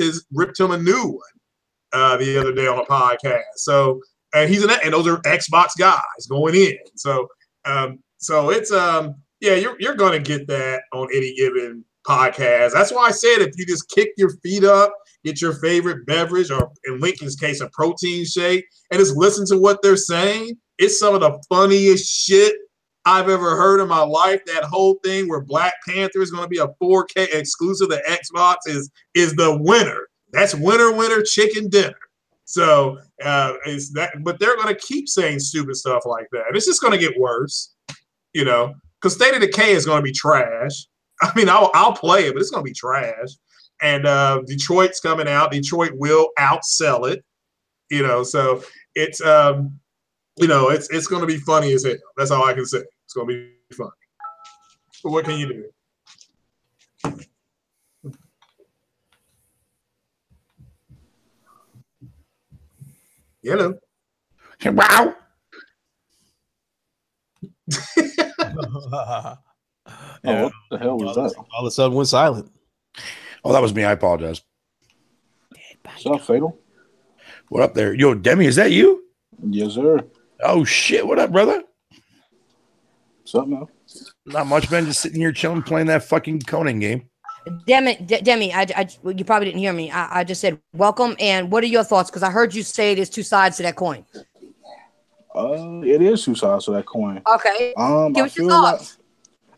him a new one the other day on a podcast. So and those are Xbox guys going in. So it's you're gonna get that on any given podcast. That's why I said if you just kick your feet up, get your favorite beverage, or in Lincoln's case, a protein shake, and just listen to what they're saying. It's some of the funniest shit I've ever heard in my life. That whole thing where Black Panther is going to be a 4K exclusive to Xbox is the winner. That's winner chicken dinner. So it's that, but they're going to keep saying stupid stuff like that. And it's just going to get worse, because State of Decay is going to be trash. I mean, I'll play it, but it's going to be trash. And Detroit's coming out. Detroit will outsell it, so it's it's going to be funny as hell. That's all I can say. It's going to be funny. But what can you do? Hello. Wow. Yeah. What the hell was that? All of a sudden went silent. Oh, that was me. I apologize. What's up, Fatal? What up there? Yo, Demi, is that you? Yes, sir. Oh, shit. What up, brother? What's up, man? Not much, man. Just sitting here chilling, playing that fucking Conan game. Demi, you probably didn't hear me. I just said welcome, and what are your thoughts? Because I heard you say there's two sides to that coin. It is two sides to that coin. Okay. Give us your thoughts.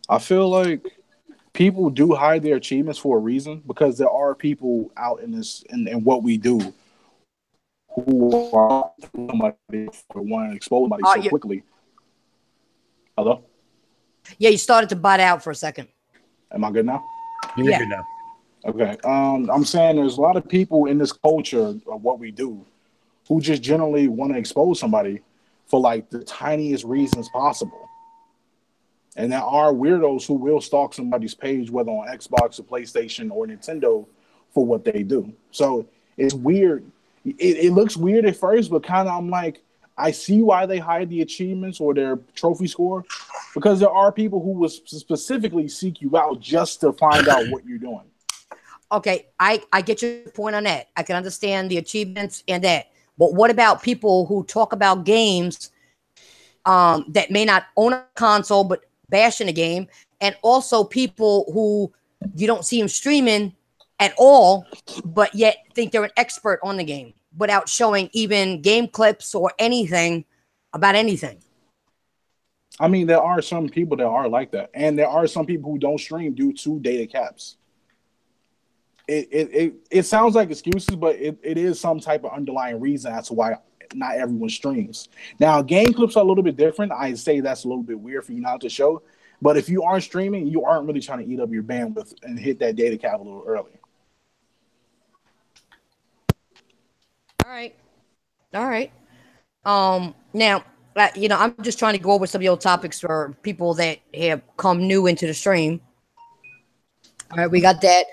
I feel like people do hide their achievements for a reason, because there are people out in this and what we do who are want to expose somebody so quickly. Hello? Yeah, you started to butt out for a second. Am I good now? You're good now. Okay. I'm saying there's a lot of people in this culture of what we do who just generally want to expose somebody for like the tiniest reasons possible. And there are weirdos who will stalk somebody's page, whether on Xbox or PlayStation or Nintendo, for what they do. So it's weird. It looks weird at first, but kind of I'm like, I see why they hide the achievements or their trophy score, because there are people who will specifically seek you out just to find out what you're doing. Okay, I get your point on that. I can understand the achievements and that. But what about people who talk about games that may not own a console but bash in a game, and also people who you don't see them streaming at all, but yet think they're an expert on the game without showing even game clips or anything about anything? I mean, there are some people that are like that, and there are some people who don't stream due to data caps. It sounds like excuses, but it is some type of underlying reason as to why not everyone streams. Now, game clips are a little bit different. I say that's a little bit weird for you not to show, but if you aren't streaming, you aren't really trying to eat up your bandwidth and hit that data cap a little early. All right. Now, I'm just trying to go over some of your topics for people that have come new into the stream. All right, we got that.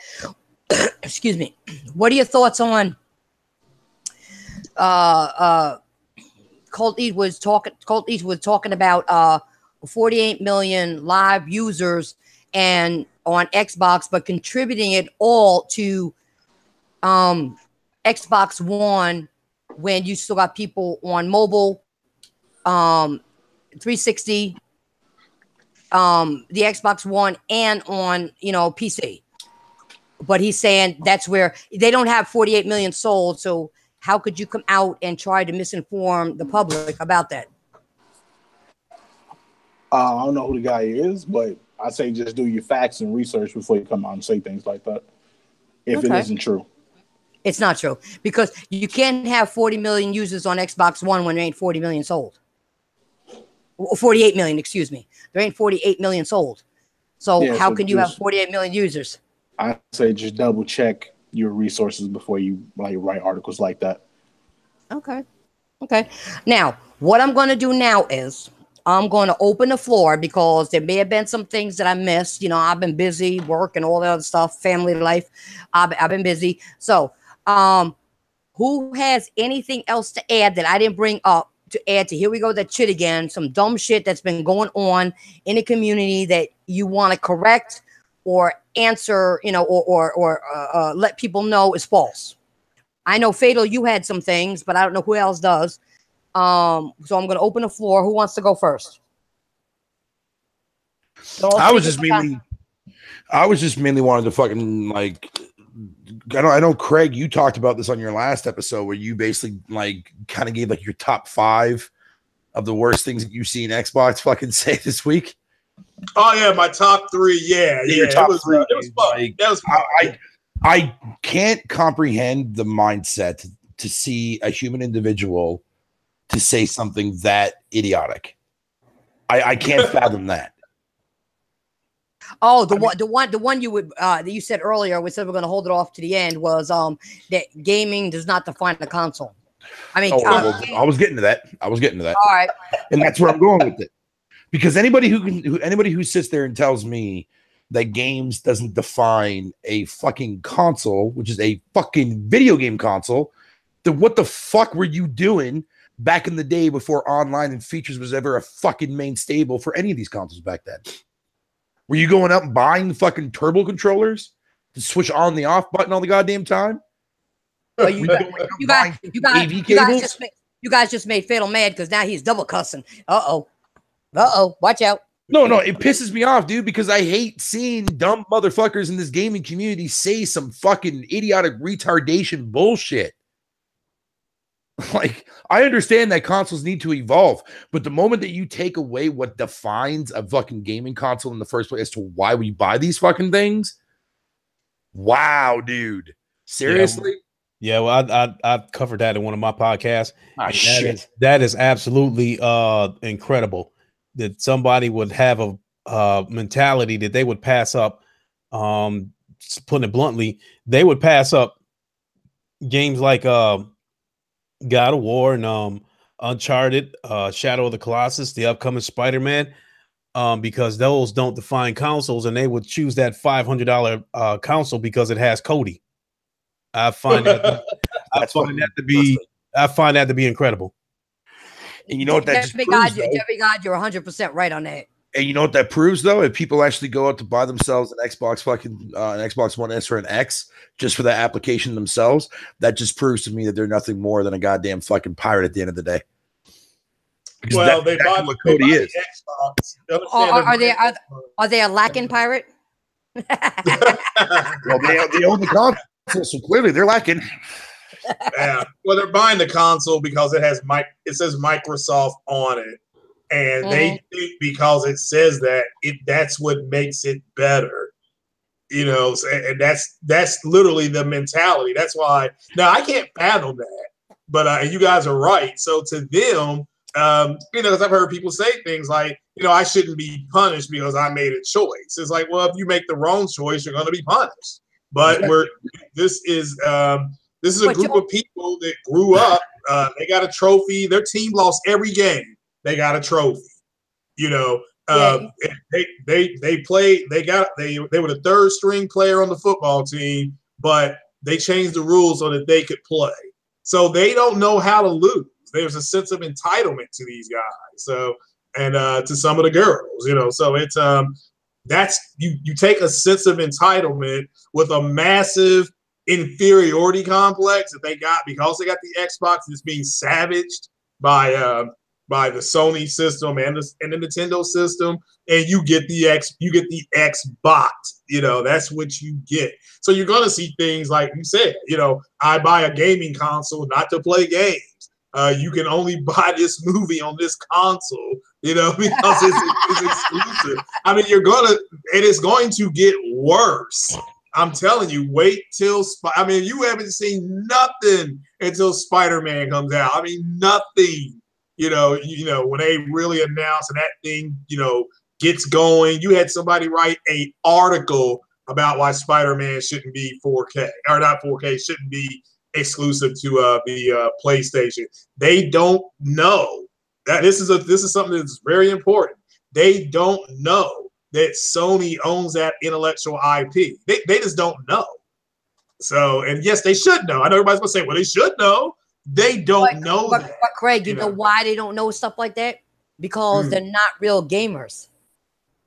Excuse me. What are your thoughts on Colt East was talking about 48 million live users and on Xbox, but contributing it all to Xbox One when you still got people on mobile, 360, the Xbox One, and on PC. But he's saying that's where they don't have 48 million sold. So how could you come out and try to misinform the public about that? I don't know who the guy is, but I say just do your facts and research before you come out and say things like that. If it isn't true. It's not true, because you can't have 40 million users on Xbox One when there ain't 40 million sold. 48 million, excuse me. There ain't 48 million sold. So how can you have 48 million users? I say just double check your resources before you write articles like that. Okay. Okay. Now, what I'm going to do now is I'm going to open the floor because there may have been some things that I missed. You know, I've been busy, work and all that other stuff, family life. I've been busy. So, who has anything else to add that I didn't bring up to add to? Here we go, that shit again. Some dumb shit that's been going on in the community that you want to correct or answer, you know, or let people know is false. I know Fatal, you had some things, but I don't know who else does. So I'm going to open the floor. Who wants to go first? I was just mainly wanted to fucking like. I know, Craig, you talked about this on your last episode where you basically like kind of gave like your top 5 of the worst things that you've seen Xbox fucking say this week. Oh yeah, my top 3. Yeah. Your top 3. It was fun. Like, That was fun. I can't comprehend the mindset to see a human individual to say something that idiotic. I can't fathom that. Oh, the one you would that you said earlier, we said we're going to hold it off to the end, was that gaming does not define the console. I mean, I was getting to that. All right, and that's where I'm going with it. Because anybody who sits there and tells me that games doesn't define a fucking console, which is a fucking video game console, then what the fuck were you doing back in the day before online and features was ever a fucking main stable for any of these consoles back then? Were you going out and buying fucking turbo controllers to switch on the off button all the goddamn time? Well, you guys just made Fatal mad because now he's double cussing. Watch out. No, it pisses me off, dude, because I hate seeing dumb motherfuckers in this gaming community say some fucking idiotic retardation bullshit. Like, I understand that consoles need to evolve, but the moment that you take away what defines a fucking gaming console in the first place as to why we buy these fucking things, wow, dude. Seriously? Yeah, well, I covered that in one of my podcasts. Shit. That is absolutely incredible that somebody would have a mentality that they would pass up, putting it bluntly, they would pass up games like God of War and Uncharted, Shadow of the Colossus, the upcoming Spider-Man, because those don't define consoles, and they would choose that $500 console because it has Cody. I find that to be incredible. And you know what that just proves, Jeffrey God, you're 100% right on that. And you know what that proves, though? If people actually go out to buy themselves an Xbox an Xbox One S or an X just for that application themselves, that just proves to me that they're nothing more than a goddamn fucking pirate at the end of the day. Because well, they bought what Cody is. Are they a lacking pirate? Well, they own the console, so clearly they're lacking. Yeah. Well, they're buying the console because it says Microsoft on it. And they think because it says that, that's what makes it better, you know. And that's literally the mentality. That's why. Now I can't fathom that, but you guys are right. So to them, you know, because I've heard people say things like, you know, I shouldn't be punished because I made a choice. It's like, well, if you make the wrong choice, you're going to be punished. But this is a group of people that grew up. They got a trophy. Their team lost every game. They got a trophy, you know. They played. They were the third string player on the football team, but they changed the rules so that they could play. So they don't know how to lose. There's a sense of entitlement to these guys. So and to some of the girls, you know. So it's that's you take a sense of entitlement with a massive inferiority complex that they got because they got the Xbox that's being savaged by the Sony system and the Nintendo system, and you get the Xbox. You know, that's what you get. So you're gonna see things like you said. You know, I buy a gaming console not to play games. You can only buy this movie on this console. You know, because it's exclusive. I mean, it is going to get worse. I'm telling you, wait till you haven't seen nothing until Spider-Man comes out. I mean, nothing. You know, when they really announce and that thing, you know, gets going. You had somebody write an article about why Spider-Man shouldn't be 4K or not 4K, shouldn't be exclusive to the PlayStation. They don't know that this is something that's very important. They don't know that Sony owns that intellectual IP. They just don't know. So, and yes, they should know. I know everybody's gonna say, well, they should know. They don't know that. But Craig, you know why they don't know stuff like that? Because they're not real gamers.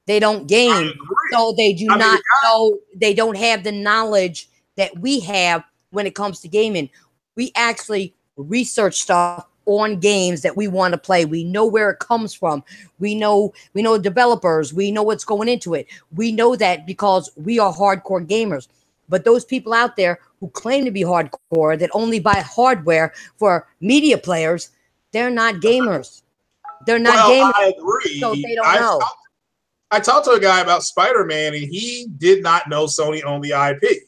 They don't game, so they do not know. They don't have the knowledge that we have when it comes to gaming. We actually research stuff on games that we want to play. We know where it comes from. We know developers. We know what's going into it. We know that because we are hardcore gamers. But those people out there who claim to be hardcore that only buy hardware for media players, they're not gamers. They're not gamers. I agree. So they don't know. I talked to a guy about Spider-Man, and he did not know Sony owned the IP.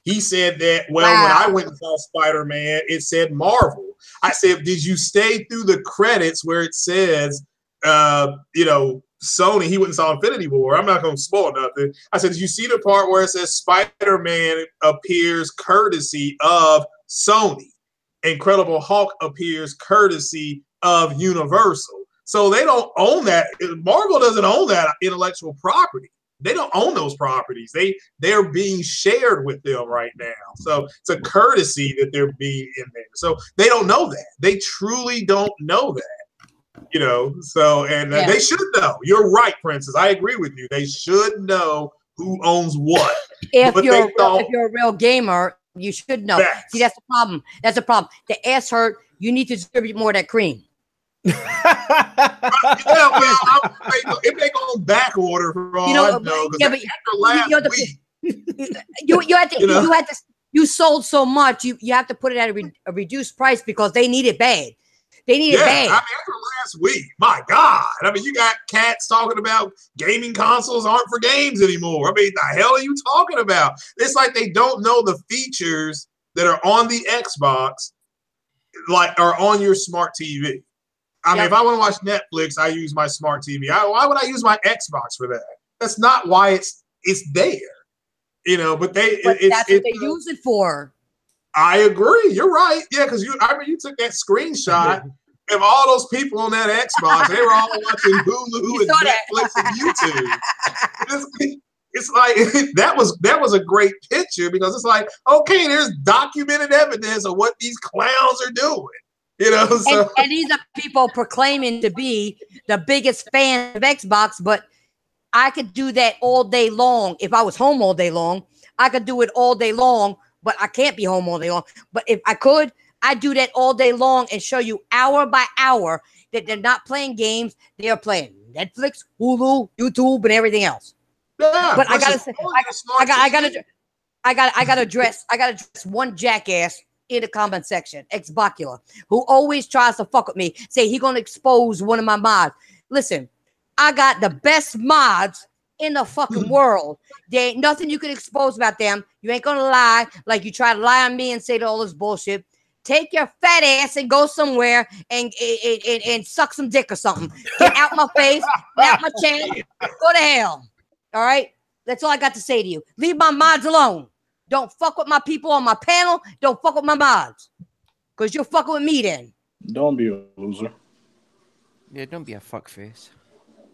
He said that, when I went and saw Spider-Man, it said Marvel. I said, did you stay through the credits where it says, Sony? He went and saw Infinity War. I'm not going to spoil nothing. I said, did you see the part where it says Spider-Man appears courtesy of Sony? Incredible Hulk appears courtesy of Universal. So they don't own that. Marvel doesn't own that intellectual property. They don't own those properties. They're being shared with them right now. So it's a courtesy that they're being in there. So they don't know that. They truly don't know that. So they should know. You're right, Princess. I agree with you. They should know who owns what. If you're a real gamer, you should know. See, that's the problem. That's the problem. The ass hurt. You need to distribute more of that cream. It may go on back order for all I know. You sold so much, you have to put it at a reduced price because they need it bad. They need it bad. I mean, after last week, my God. I mean, you got cats talking about gaming consoles aren't for games anymore. I mean, the hell are you talking about? It's like they don't know the features that are on the Xbox, like are on your smart TV. I mean, if I want to watch Netflix, I use my smart TV. Why would I use my Xbox for that? That's not why it's there. But that's what they use it for. I agree. You're right. Yeah, because you took that screenshot of all those people on that Xbox. They were all watching Hulu and Netflix and YouTube. It's like that was a great picture because it's like, okay, there's documented evidence of what these clowns are doing. And these are people proclaiming to be the biggest fan of Xbox, but I could do that all day long. If I was home all day long, I could do it all day long, but I can't be home all day long. But if I could, I'd do that all day long and show you hour by hour that they're not playing games. They are playing Netflix, Hulu, YouTube, and everything else. Yeah, but I gotta say, I gotta address one jackass in the comment section, Xbocula, who always tries to fuck with me, say he gonna expose one of my mods. Listen, I got the best mods in the fucking world. There ain't nothing you can expose about them. You ain't gonna lie like you try to lie on me and say all this bullshit. Take your fat ass and go somewhere and suck some dick or something. Get out my face, get out my channel, go to hell. All right? That's all I got to say to you. Leave my mods alone. Don't fuck with my people on my panel. Don't fuck with my mods. Because you're fucking with me then. Don't be a loser. Yeah, don't be a fuckface.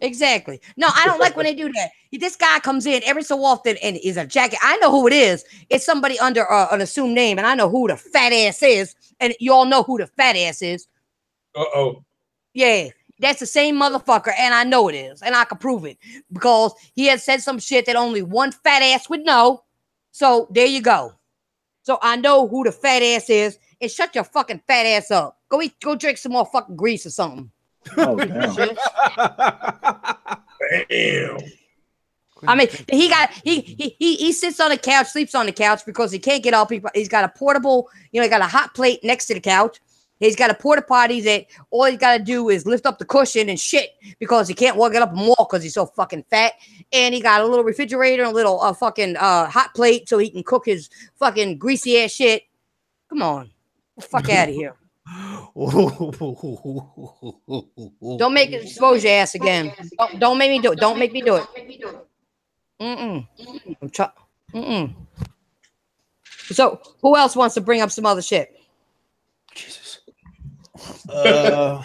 Exactly. No, I don't like when they do that. This guy comes in every so often and is a jacket. I know who it is. It's somebody under an assumed name, and I know who the fat ass is. And you all know who the fat ass is. Uh-oh. Yeah. That's the same motherfucker, and I know it is. And I can prove it. Because he has said some shit that only one fat ass would know. So there you go. So I know who the fat ass is, and shut your fucking fat ass up. Go drink some more fucking grease or something. Oh damn! Damn. I mean, he sits on the couch, sleeps on the couch because he can't get up. He's got a portable, he got a hot plate next to the couch. He's got a porta potty that all he's got to do is lift up the cushion and shit because he can't walk it up and walk because he's so fucking fat. And he got a little refrigerator and a little fucking hot plate so he can cook his fucking greasy ass shit. Come on. Get the fuck out of here. Don't make it expose your ass again. Don't make me do it. Don't make me do it. Mm-mm. So who else wants to bring up some other shit? Jesus. Oh,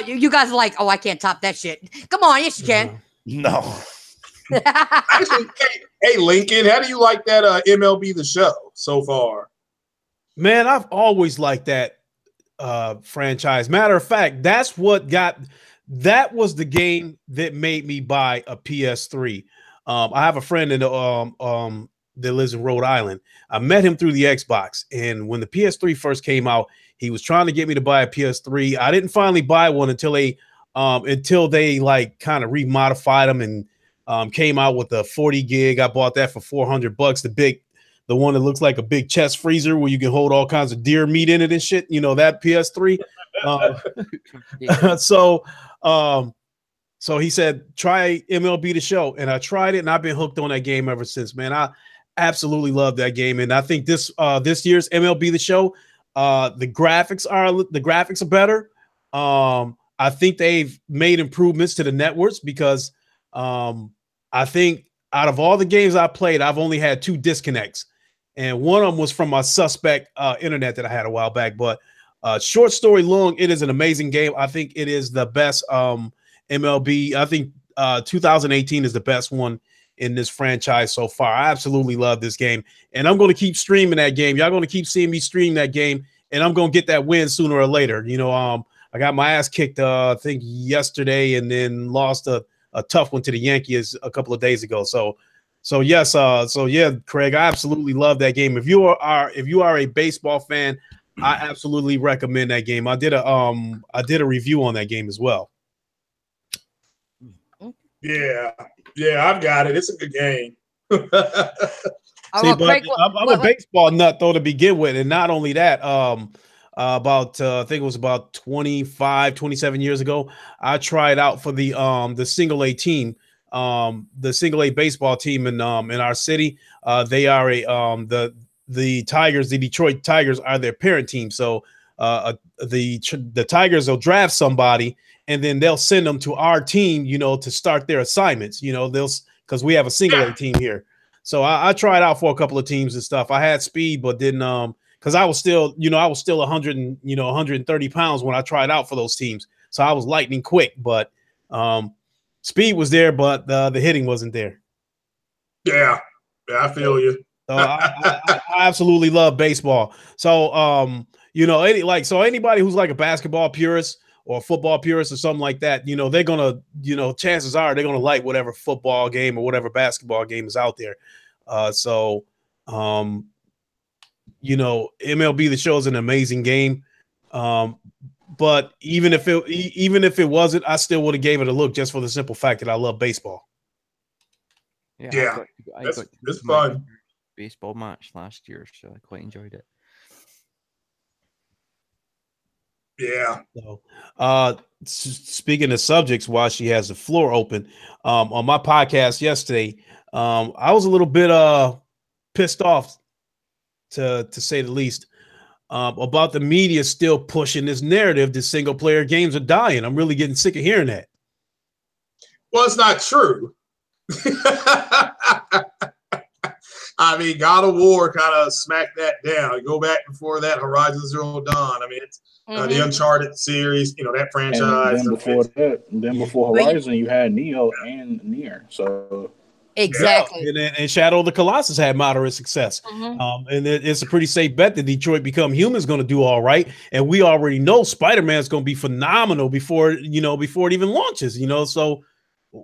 you guys are like, oh, I can't top that shit. Come on, yes you can. No. Actually, hey, Lincoln, how do you like that MLB The Show so far? Man, I've always liked that franchise. Matter of fact, that was the game that made me buy a PS3. I have a friend in the that lives in Rhode Island. I met him through the Xbox, and when the PS3 first came out, he was trying to get me to buy a PS3. I didn't finally buy one until they like kind of remodified them and came out with a 40 gig. I bought that for $400. The one that looks like a big chest freezer where you can hold all kinds of deer meat in it and shit. You know, that PS3. So he said, try MLB The Show. And I tried it, and I've been hooked on that game ever since, man. I absolutely love that game. And I think this year's MLB The Show, the graphics are better. I think they've made improvements to the networks because I think out of all the games I played, I've only had 2 disconnects. And one of them was from my suspect internet that I had a while back. But short story long, it is an amazing game. I think it is the best MLB. I think 2018 is the best one in this franchise so far. I absolutely love this game. And I'm going to keep streaming that game. Y'all going to keep seeing me stream that game. And I'm going to get that win sooner or later. You know, I got my ass kicked, I think, yesterday and then lost a tough one to the Yankees a couple of days ago. So yes, yeah, Craig, I absolutely love that game. If you are a baseball fan, I absolutely recommend that game. I did a review on that game as well. Yeah, I've got it. It's a good game. See, but I'm a baseball nut though to begin with, and not only that, I think it was about 27 years ago, I tried out for the single A team. The single A baseball team in our city. They are the Tigers, the Detroit Tigers are their parent team. So the Tigers will draft somebody and then they'll send them to our team, you know, to start their assignments, you know, because we have a single A team here. So I tried out for a couple of teams and stuff. I had speed, but didn't because I was still 130 pounds when I tried out for those teams. So I was lightning quick, but speed was there, but the hitting wasn't there. Yeah, I feel you. So I absolutely love baseball. So anybody who's like a basketball purist or a football purist or something like that, you know, they're gonna, you know, chances are they're gonna like whatever football game or whatever basketball game is out there. You know, MLB The Show is an amazing game. But even if it wasn't, I still would have gave it a look just for the simple fact that I love baseball. Yeah, I got it's fun. Baseball match last year, so I quite enjoyed it. Yeah. So, speaking of subjects, while she has the floor open, on my podcast yesterday, I was a little bit pissed off, to say the least, about the media still pushing this narrative that single player games are dying. I'm really getting sick of hearing that. Well, it's not true. I mean, God of War kind of smacked that down. You go back before that, Horizon Zero Dawn. I mean, it's the Uncharted series, you know, that franchise. And then before Horizon, you had Neo and Nier. So exactly. Yeah. And Shadow of the Colossus had moderate success. And it's a pretty safe bet that Detroit Become Human is going to do all right. And we already know Spider-Man is going to be phenomenal before it even launches, you know. So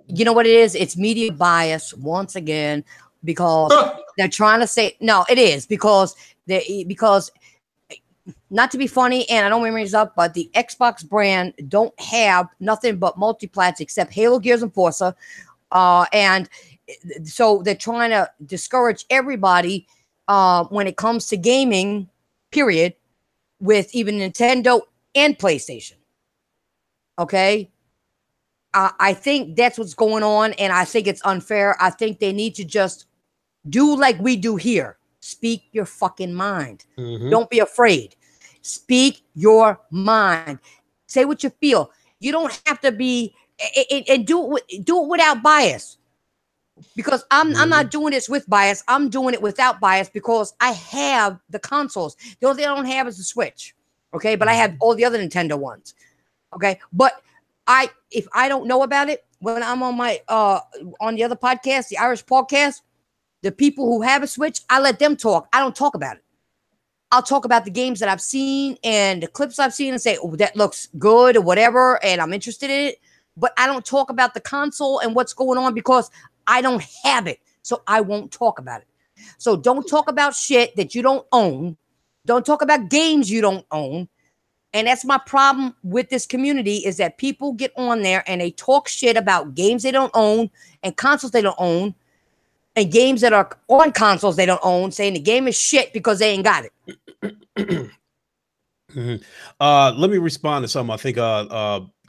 you know what it is? It's media bias once again, because they're trying to say no. It is because not to be funny, and I don't remember this up, but the Xbox brand don't have nothing but multiplats except Halo, Gears, and Forza, and so they're trying to discourage everybody when it comes to gaming. Period, with even Nintendo and PlayStation. Okay. I think that's what's going on, and I think it's unfair. I think they need to just do like we do here. Speak your fucking mind. Don't be afraid. Speak your mind. Say what you feel. You don't have to be, and do it without bias. Because I'm not doing this with bias. I'm doing it without bias because I have the consoles. The only thing I don't have is the Switch. Okay, but I have all the other Nintendo ones. Okay, but if I don't know about it when I'm on my on the other podcast, the Irish podcast, the people who have a Switch, I let them talk. I don't talk about it. I'll talk about the games that I've seen and the clips I've seen and say, oh, that looks good or whatever, and I'm interested in it. But I don't talk about the console and what's going on because I don't have it. So I won't talk about it. So don't talk about shit that you don't own. Don't talk about games you don't own. And that's my problem with this community is that people get on there and they talk shit about games they don't own and consoles they don't own and games that are on consoles they don't own, saying the game is shit because they ain't got it. Let me respond to something. I think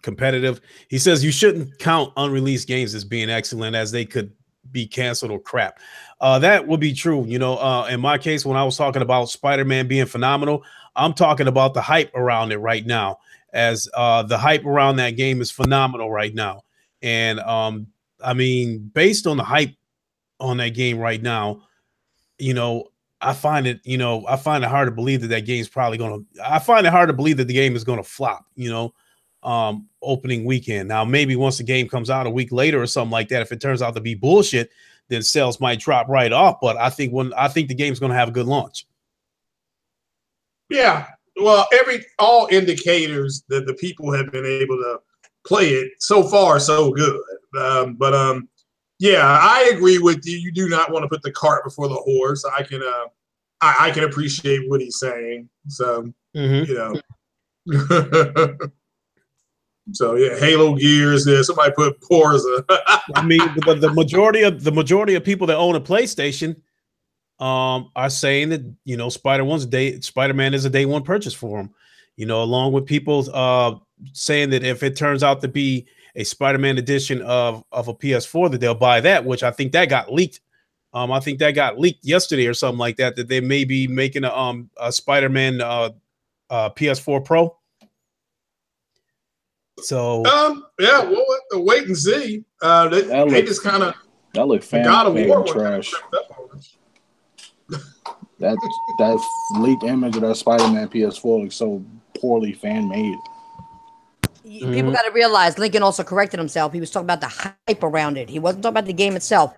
competitive. He says you shouldn't count unreleased games as being excellent as they could be canceled or crap. That would be true. You know, in my case, when I was talking about Spider-Man being phenomenal, I'm talking about the hype around it right now, as the hype around that game is phenomenal right now. And I mean, based on the hype on that game right now, you know, I find it hard to believe that game's probably I find it hard to believe that the game is going to flop, you know, opening weekend. Now, maybe once the game comes out a week later or something like that, if it turns out to be bullshit, then sales might drop right off. But I think the game's going to have a good launch. Yeah. Well, all indicators that the people have been able to play it so far, so good. Yeah, I agree with you. You do not want to put the cart before the horse. I can appreciate what he's saying. So, you know. So yeah, Halo Gears. Yeah, somebody put Forza. I mean, the majority of people that own a PlayStation are saying that, you know, Spider-Man is a day one purchase for them. You know, along with people saying that if it turns out to be a Spider-Man edition of a PS4, that they'll buy that, which I think that got leaked. I think that got leaked yesterday or something like that, that they may be making a Spider-Man PS4 Pro. So yeah, we'll have to wait and see. They just kind of that look God of War trash. That leaked image of that Spider-Man PS4 looks so poorly fan made. People got to realize Lincoln also corrected himself. He was talking about the hype around it. He wasn't talking about the game itself.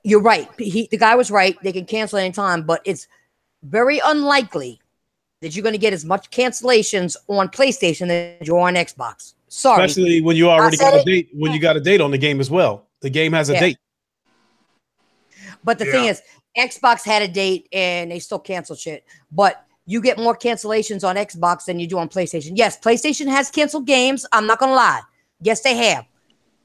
You're right. The guy was right. They can cancel anytime, but it's very unlikely that you're going to get as much cancellations on PlayStation than you are on Xbox. Sorry. Especially when you already got a date. When you got a date on the game as well. The game has a date. But the thing is, Xbox had a date and they still cancel shit. But you get more cancellations on Xbox than you do on PlayStation. Yes, PlayStation has canceled games. I'm not going to lie. Yes, they have.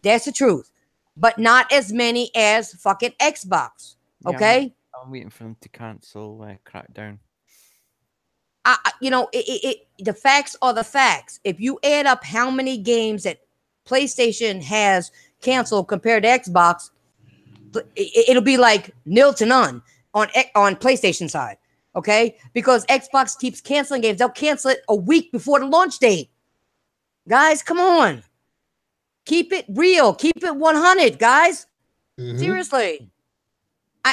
That's the truth. But not as many as fucking Xbox. Okay? Yeah, I'm waiting for them to cancel Crackdown. You know, the facts are the facts. If you add up how many games that PlayStation has canceled compared to Xbox, it'll be like 0 to none on PlayStation side. Okay? Because Xbox keeps canceling games. They'll cancel it a week before the launch date. Guys, come on. Keep it real. Keep it 100, guys. Seriously.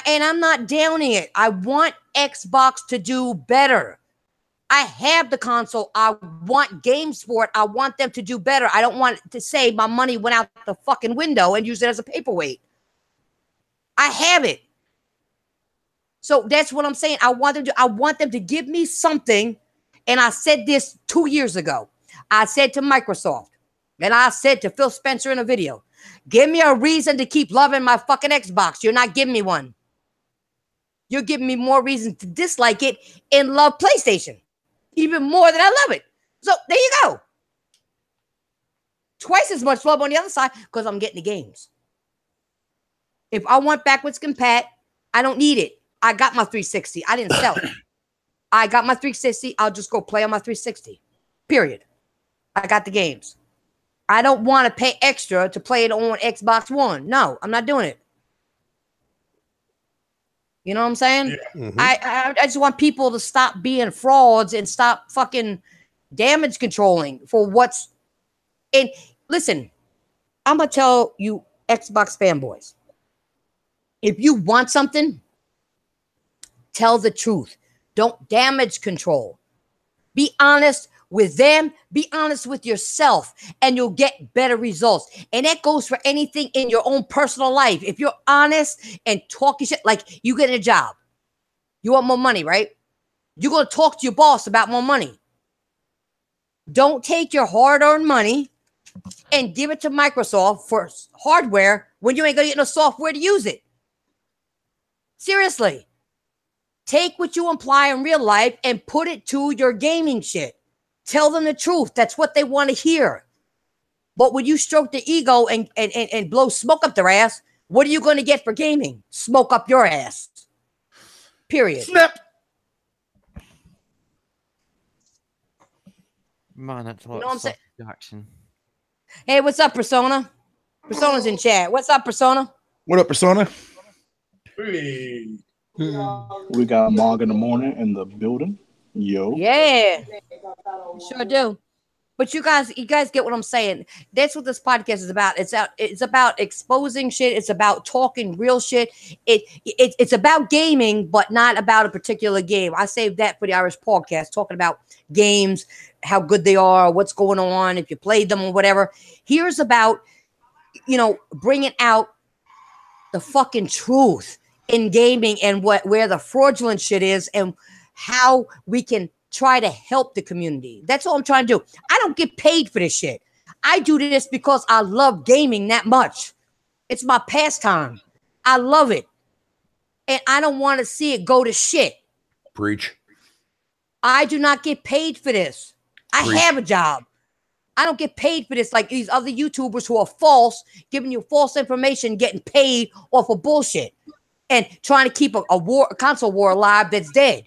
And I'm not downing it. I want Xbox to do better. I have the console. I want games for it. I want them to do better. I don't want to say my money went out the fucking window and use it as a paperweight. I have it. So that's what I'm saying. I want them to give me something. And I said this 2 years ago. I said to Microsoft, and I said to Phil Spencer in a video, give me a reason to keep loving my fucking Xbox. You're not giving me one. You're giving me more reasons to dislike it and love PlayStation even more than I love it. So there you go. Twice as much love on the other side because I'm getting the games. If I want backwards compat, I don't need it. I got my 360. I didn't sell it. I got my 360. I'll just go play on my 360. Period. I got the games. I don't want to pay extra to play it on Xbox One. No, I'm not doing it. You know what I'm saying? Yeah. I just want people to stop being frauds and stop fucking damage controlling for what's in. Listen, I'm going to tell you Xbox fanboys. If you want something, tell the truth. Don't damage control. Be honest with them. Be honest with yourself, and you'll get better results. And that goes for anything in your own personal life. If you're honest and talking shit, like you get a job, you want more money, right? You're going to talk to your boss about more money. Don't take your hard-earned money and give it to Microsoft for hardware when you ain't going to get no software to use it. Seriously. Take what you imply in real life and put it to your gaming shit. Tell them the truth. That's what they want to hear. But when you stroke the ego and blow smoke up their ass, what are you going to get for gaming? Smoke up your ass. Period. Snap. Man, that's a lot You know what I'm of saying? action. Hey, what's up, Persona? Persona's in chat. What's up, Persona? What up, Persona? Hey. We got Mog in the morning in the building. Yo. Yeah. Sure do. But you guys get what I'm saying. That's what this podcast is about. It's about exposing shit. It's about talking real shit. It's about gaming, but not about a particular game. I saved that for the Irish podcast, talking about games, how good they are, what's going on, if you played them or whatever. Here's about, bringing out the fucking truth in gaming and where the fraudulent shit is and how we can try to help the community. That's all I'm trying to do. I don't get paid for this shit. I do this because I love gaming that much. It's my pastime. I love it. And I don't want to see it go to shit. Preach. I do not get paid for this. I Preach. have a job. I don't get paid for this like these other YouTubers who are false, giving you false information, getting paid off of bullshit and trying to keep a console war alive that's dead.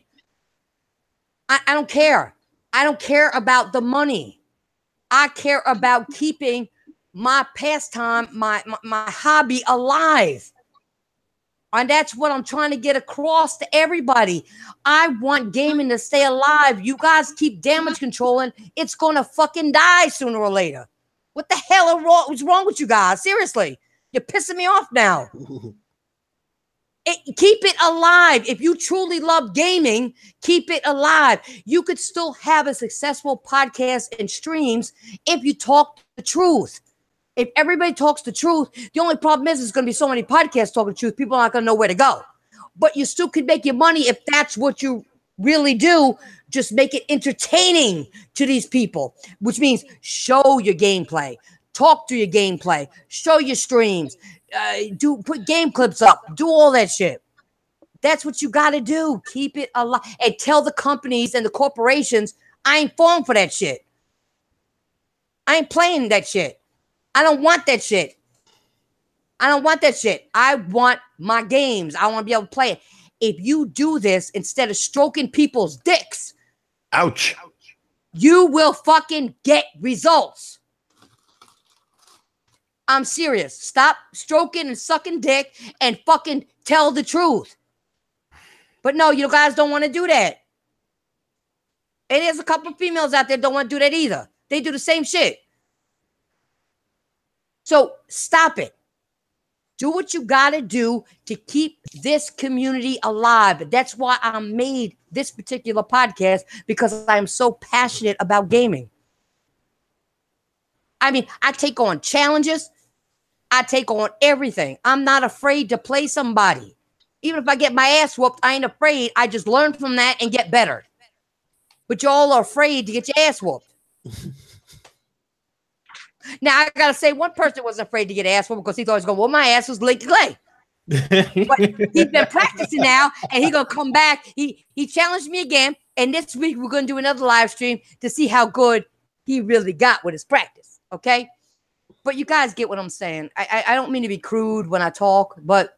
I don't care. I don't care about the money. I care about keeping my pastime, my hobby alive. And that's what I'm trying to get across to everybody. I want gaming to stay alive. You guys keep damage controlling. It's going to fucking die sooner or later. What the hell is wrong with you guys? Seriously. You're pissing me off now. Keep it alive. If you truly love gaming, keep it alive. You could still have a successful podcast and streams if you talk the truth. If everybody talks the truth, the only problem is there's going to be so many podcasts talking the truth, people aren't going to know where to go. But you still could make your money if that's what you really do. Just make it entertaining to these people, which means show your gameplay, talk to your gameplay, show your streams, put game clips up, do all that shit. That's what you got to do. Keep it alive and tell the companies and the corporations, I ain't falling for that shit. I ain't playing that shit. I don't want that shit. I don't want that shit. I want my games. I want to be able to play it. If you do this instead of stroking people's dicks, ouch, you will fucking get results. I'm serious. Stop stroking and sucking dick and fucking tell the truth. But no, you guys don't want to do that. And there's a couple of females out there that don't want to do that either. They do the same shit. So stop it. Do what you got to do to keep this community alive. That's why I made this particular podcast, because I am so passionate about gaming. I mean, I take on challenges. I take on everything. I'm not afraid to play somebody. Even if I get my ass whooped, I ain't afraid. I just learn from that and get better. But y'all are afraid to get your ass whooped. Now, I got to say, one person wasn't afraid to get ass whooped because he thought he was going, well, my ass was linked to clay. But he's been practicing now, and he's going to come back. He challenged me again, and this week we're going to do another live stream to see how good he really got with his practice, okay? But you guys get what I'm saying. I don't mean to be crude when I talk, but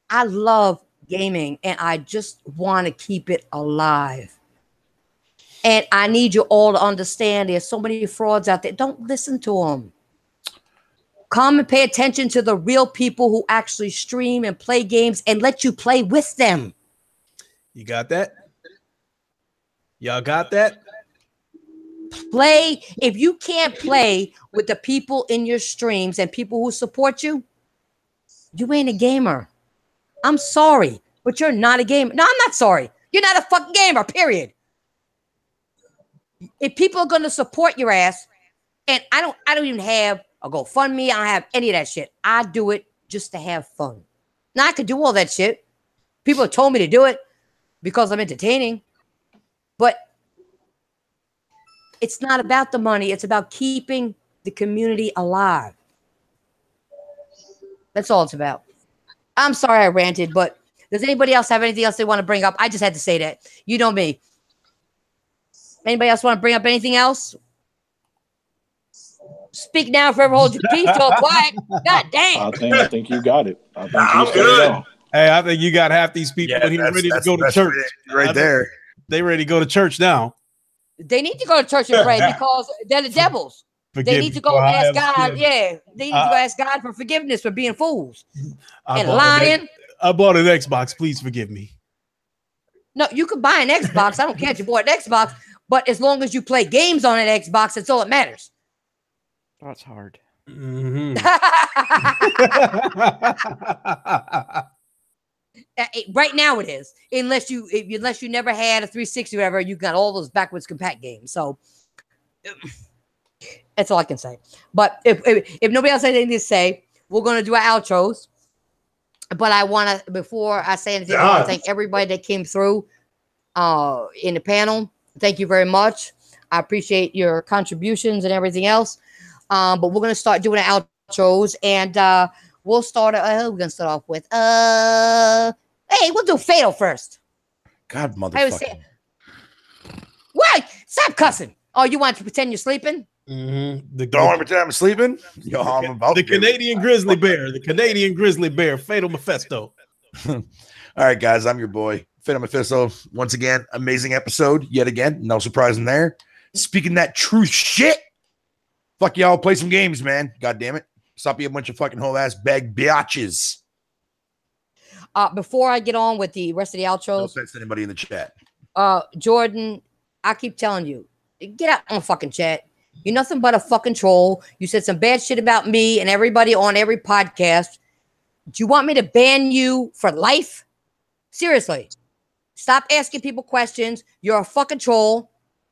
I love gaming, and I just want to keep it alive. And I need you all to understand there's so many frauds out there. Don't listen to them. Come and pay attention to the real people who actually stream and play games and let you play with them. You got that? Y'all got that? Play. If you can't play with the people in your streams and people who support you, You ain't a gamer. I'm sorry, but you're not a gamer. No, I'm not sorry. You're not a fucking gamer, period. If people are gonna support your ass, and I don't even have a GoFundMe, I don't have any of that shit. I do it just to have fun. Now I could do all that shit. People have told me to do it because I'm entertaining. But it's not about the money. It's about keeping the community alive. That's all it's about. I'm sorry I ranted, but does anybody else have anything else they want to bring up? I just had to say that. You know me. Anybody else want to bring up anything else? Speak now, forever hold your peace. All quiet. God damn. I think you got it. I think I'm good. Hey, I think you got half these people in here ready to go to church. Right there. They ready to go to church now. They need to go to church and pray because they're the devils. They need to go ask God. Yeah, they need to go ask God for forgiveness for being fools and lying. I bought an Xbox. Please forgive me. No, you could buy an Xbox. I don't care if you bought an Xbox, but as long as you play games on an Xbox, that's all that matters. That's hard. Mm-hmm. Right now it is, unless you never had a 360 or whatever, you got all those backwards compat games. So that's all I can say. But if nobody else has anything to say, we're gonna do our outros. But I want to, before I say anything, I want to thank everybody that came through in the panel. Thank you very much. I appreciate your contributions and everything else. But we're gonna start doing our outros, and we'll start. We're gonna start off with hey, we'll do Fatal first. God, motherfucker. What? Stop cussing. Oh, you want to pretend you're sleeping? Mm-hmm. Don't want to pretend I'm sleeping? Yo, I'm about the Canadian grizzly bear. The Canadian grizzly bear. Fatal Mephisto. All right, guys. I'm your boy, Fatal Mephisto. Once again, amazing episode. Yet again, no surprise in there. Speaking that true shit. Fuck y'all. Play some games, man. God damn it. Stop being a bunch of fucking whole ass bag biatches. Before I get on with the rest of the outros, no offense to anybody in the chat. Jordan, I keep telling you, get out on fucking chat. You're nothing but a fucking troll. You said some bad shit about me and everybody on every podcast. Do you want me to ban you for life? Seriously. Stop asking people questions. You're a fucking troll.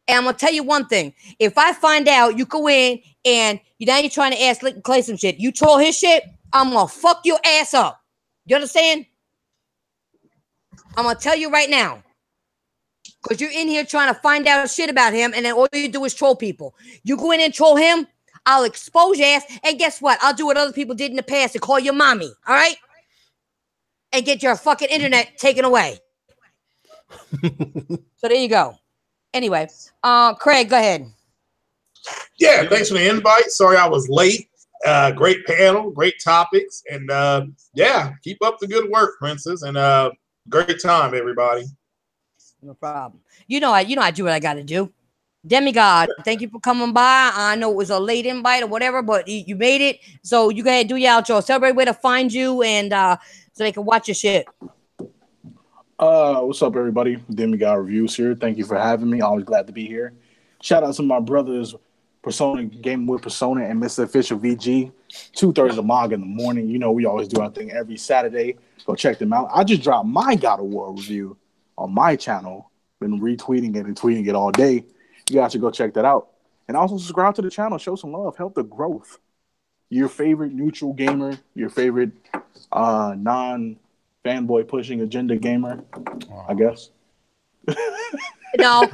And I'm going to tell you one thing. If I find out you go in and now you're trying to ask Clay some shit, you troll his shit, I'm going to fuck your ass up. You understand? I'm going to tell you right now. Because you're in here trying to find out shit about him, and then all you do is troll people. You go in and troll him, I'll expose your ass, and guess what? I'll do what other people did in the past and call your mommy, all right? And get your fucking internet taken away. So there you go. Anyway, Craig, go ahead. Yeah, thanks for the invite. Sorry I was late. Great panel, great topics, and yeah, keep up the good work, Princess, and great time, everybody. No problem. You know I do what I got to do. Demigod, thank you for coming by. I know it was a late invite or whatever, but you made it. So you go ahead and do your outro. Tell everybody where to find you and so they can watch your shit. What's up, everybody? Demigod Reviews here. Thank you for having me. Always glad to be here. Shout out to my brothers, Persona Gaming with Persona and Mr. Official VG. 2:30 of manga in the morning. You know we always do our thing every Saturday. Go check them out. I just dropped my God of War review on my channel. Been retweeting it and tweeting it all day. You guys should go check that out. And also subscribe to the channel. Show some love. Help the growth. Your favorite neutral gamer. Your favorite non-fanboy pushing agenda gamer, I guess. No,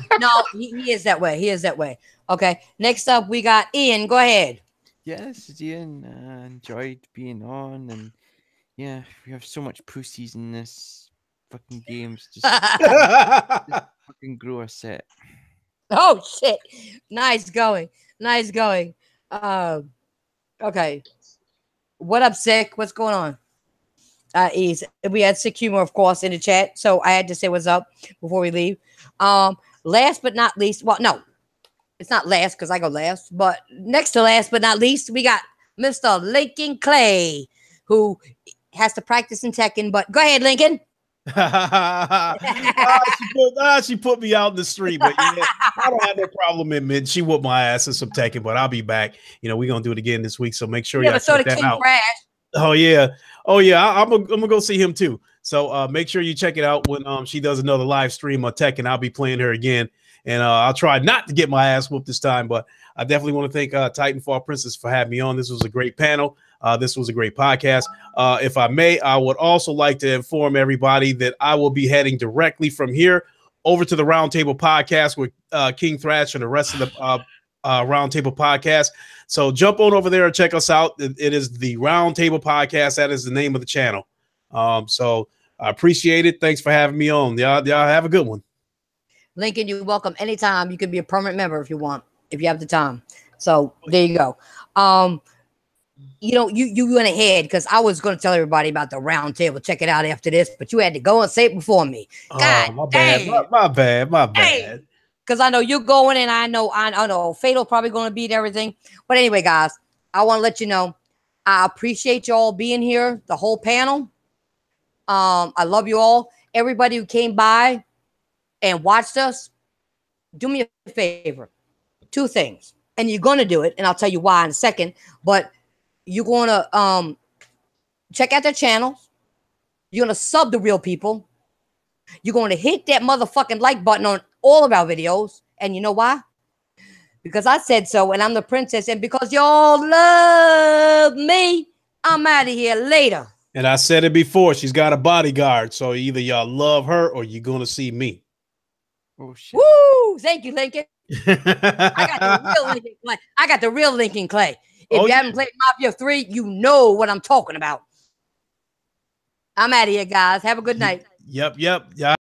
he is that way. He is that way. Okay. Next up, we got Ian. Go ahead. Yes, it's Ian. Enjoyed being on, and yeah, we have so much pussies in this fucking games. Just fucking grow a set. Oh shit! Nice going. Okay. What up, Sick? What's going on? We had Sick Humor, of course, in the chat, so I had to say what's up before we leave. Last but not least, well, no, it's not last because I go last, but next to last but not least, we got Mr. Lincoln Clay, who has to practice in Tekken. But go ahead, Lincoln. She put me out in the street, but yeah, I don't have no problem admitting she whooped my ass in some Tekken, but I'll be back. You know, we're gonna do it again this week, so make sure y'all check that out. Oh yeah, I'm gonna go see him too. So make sure you check it out when she does another live stream on Tech, and I'll be playing her again. And I'll try not to get my ass whooped this time, but I definitely want to thank Titanfall Princess for having me on. This was a great panel. This was a great podcast. If I may, I would also like to inform everybody that I will be heading directly from here over to the Roundtable Podcast with King Thrash and the rest of the Roundtable Podcast. So jump on over there and check us out. It is the Roundtable Podcast. That is the name of the channel. So I appreciate it. Thanks for having me on. Y'all have a good one. Lincoln, you're welcome anytime. You can be a permanent member if you want, if you have the time. So there you go. You know, you went ahead because I was going to tell everybody about the round table. Check it out after this, but you had to go and say it before me. God, my bad. My bad. Because I know you're going, and I know Fatal probably going to beat everything. But anyway, guys, I want to let you know I appreciate you all being here, the whole panel. I love you all. Everybody who came by and watched us, do me a favor. 2 things. And you're going to do it, and I'll tell you why in a second. But you're going to check out their channels. You're going to sub the real people. You're going to hit that motherfucking like button on all of our videos. And you know why? Because I said so, and I'm the princess. And because y'all love me, I'm out of here later. And I said it before. She's got a bodyguard. So either y'all love her or you're going to see me. Oh, shit. Woo! Thank you, Lincoln. I got the real Lincoln Clay. I got the real Lincoln Clay. If you haven't played Mafia 3, you know what I'm talking about. I'm out of here, guys. Have a good night. Yep. Yeah.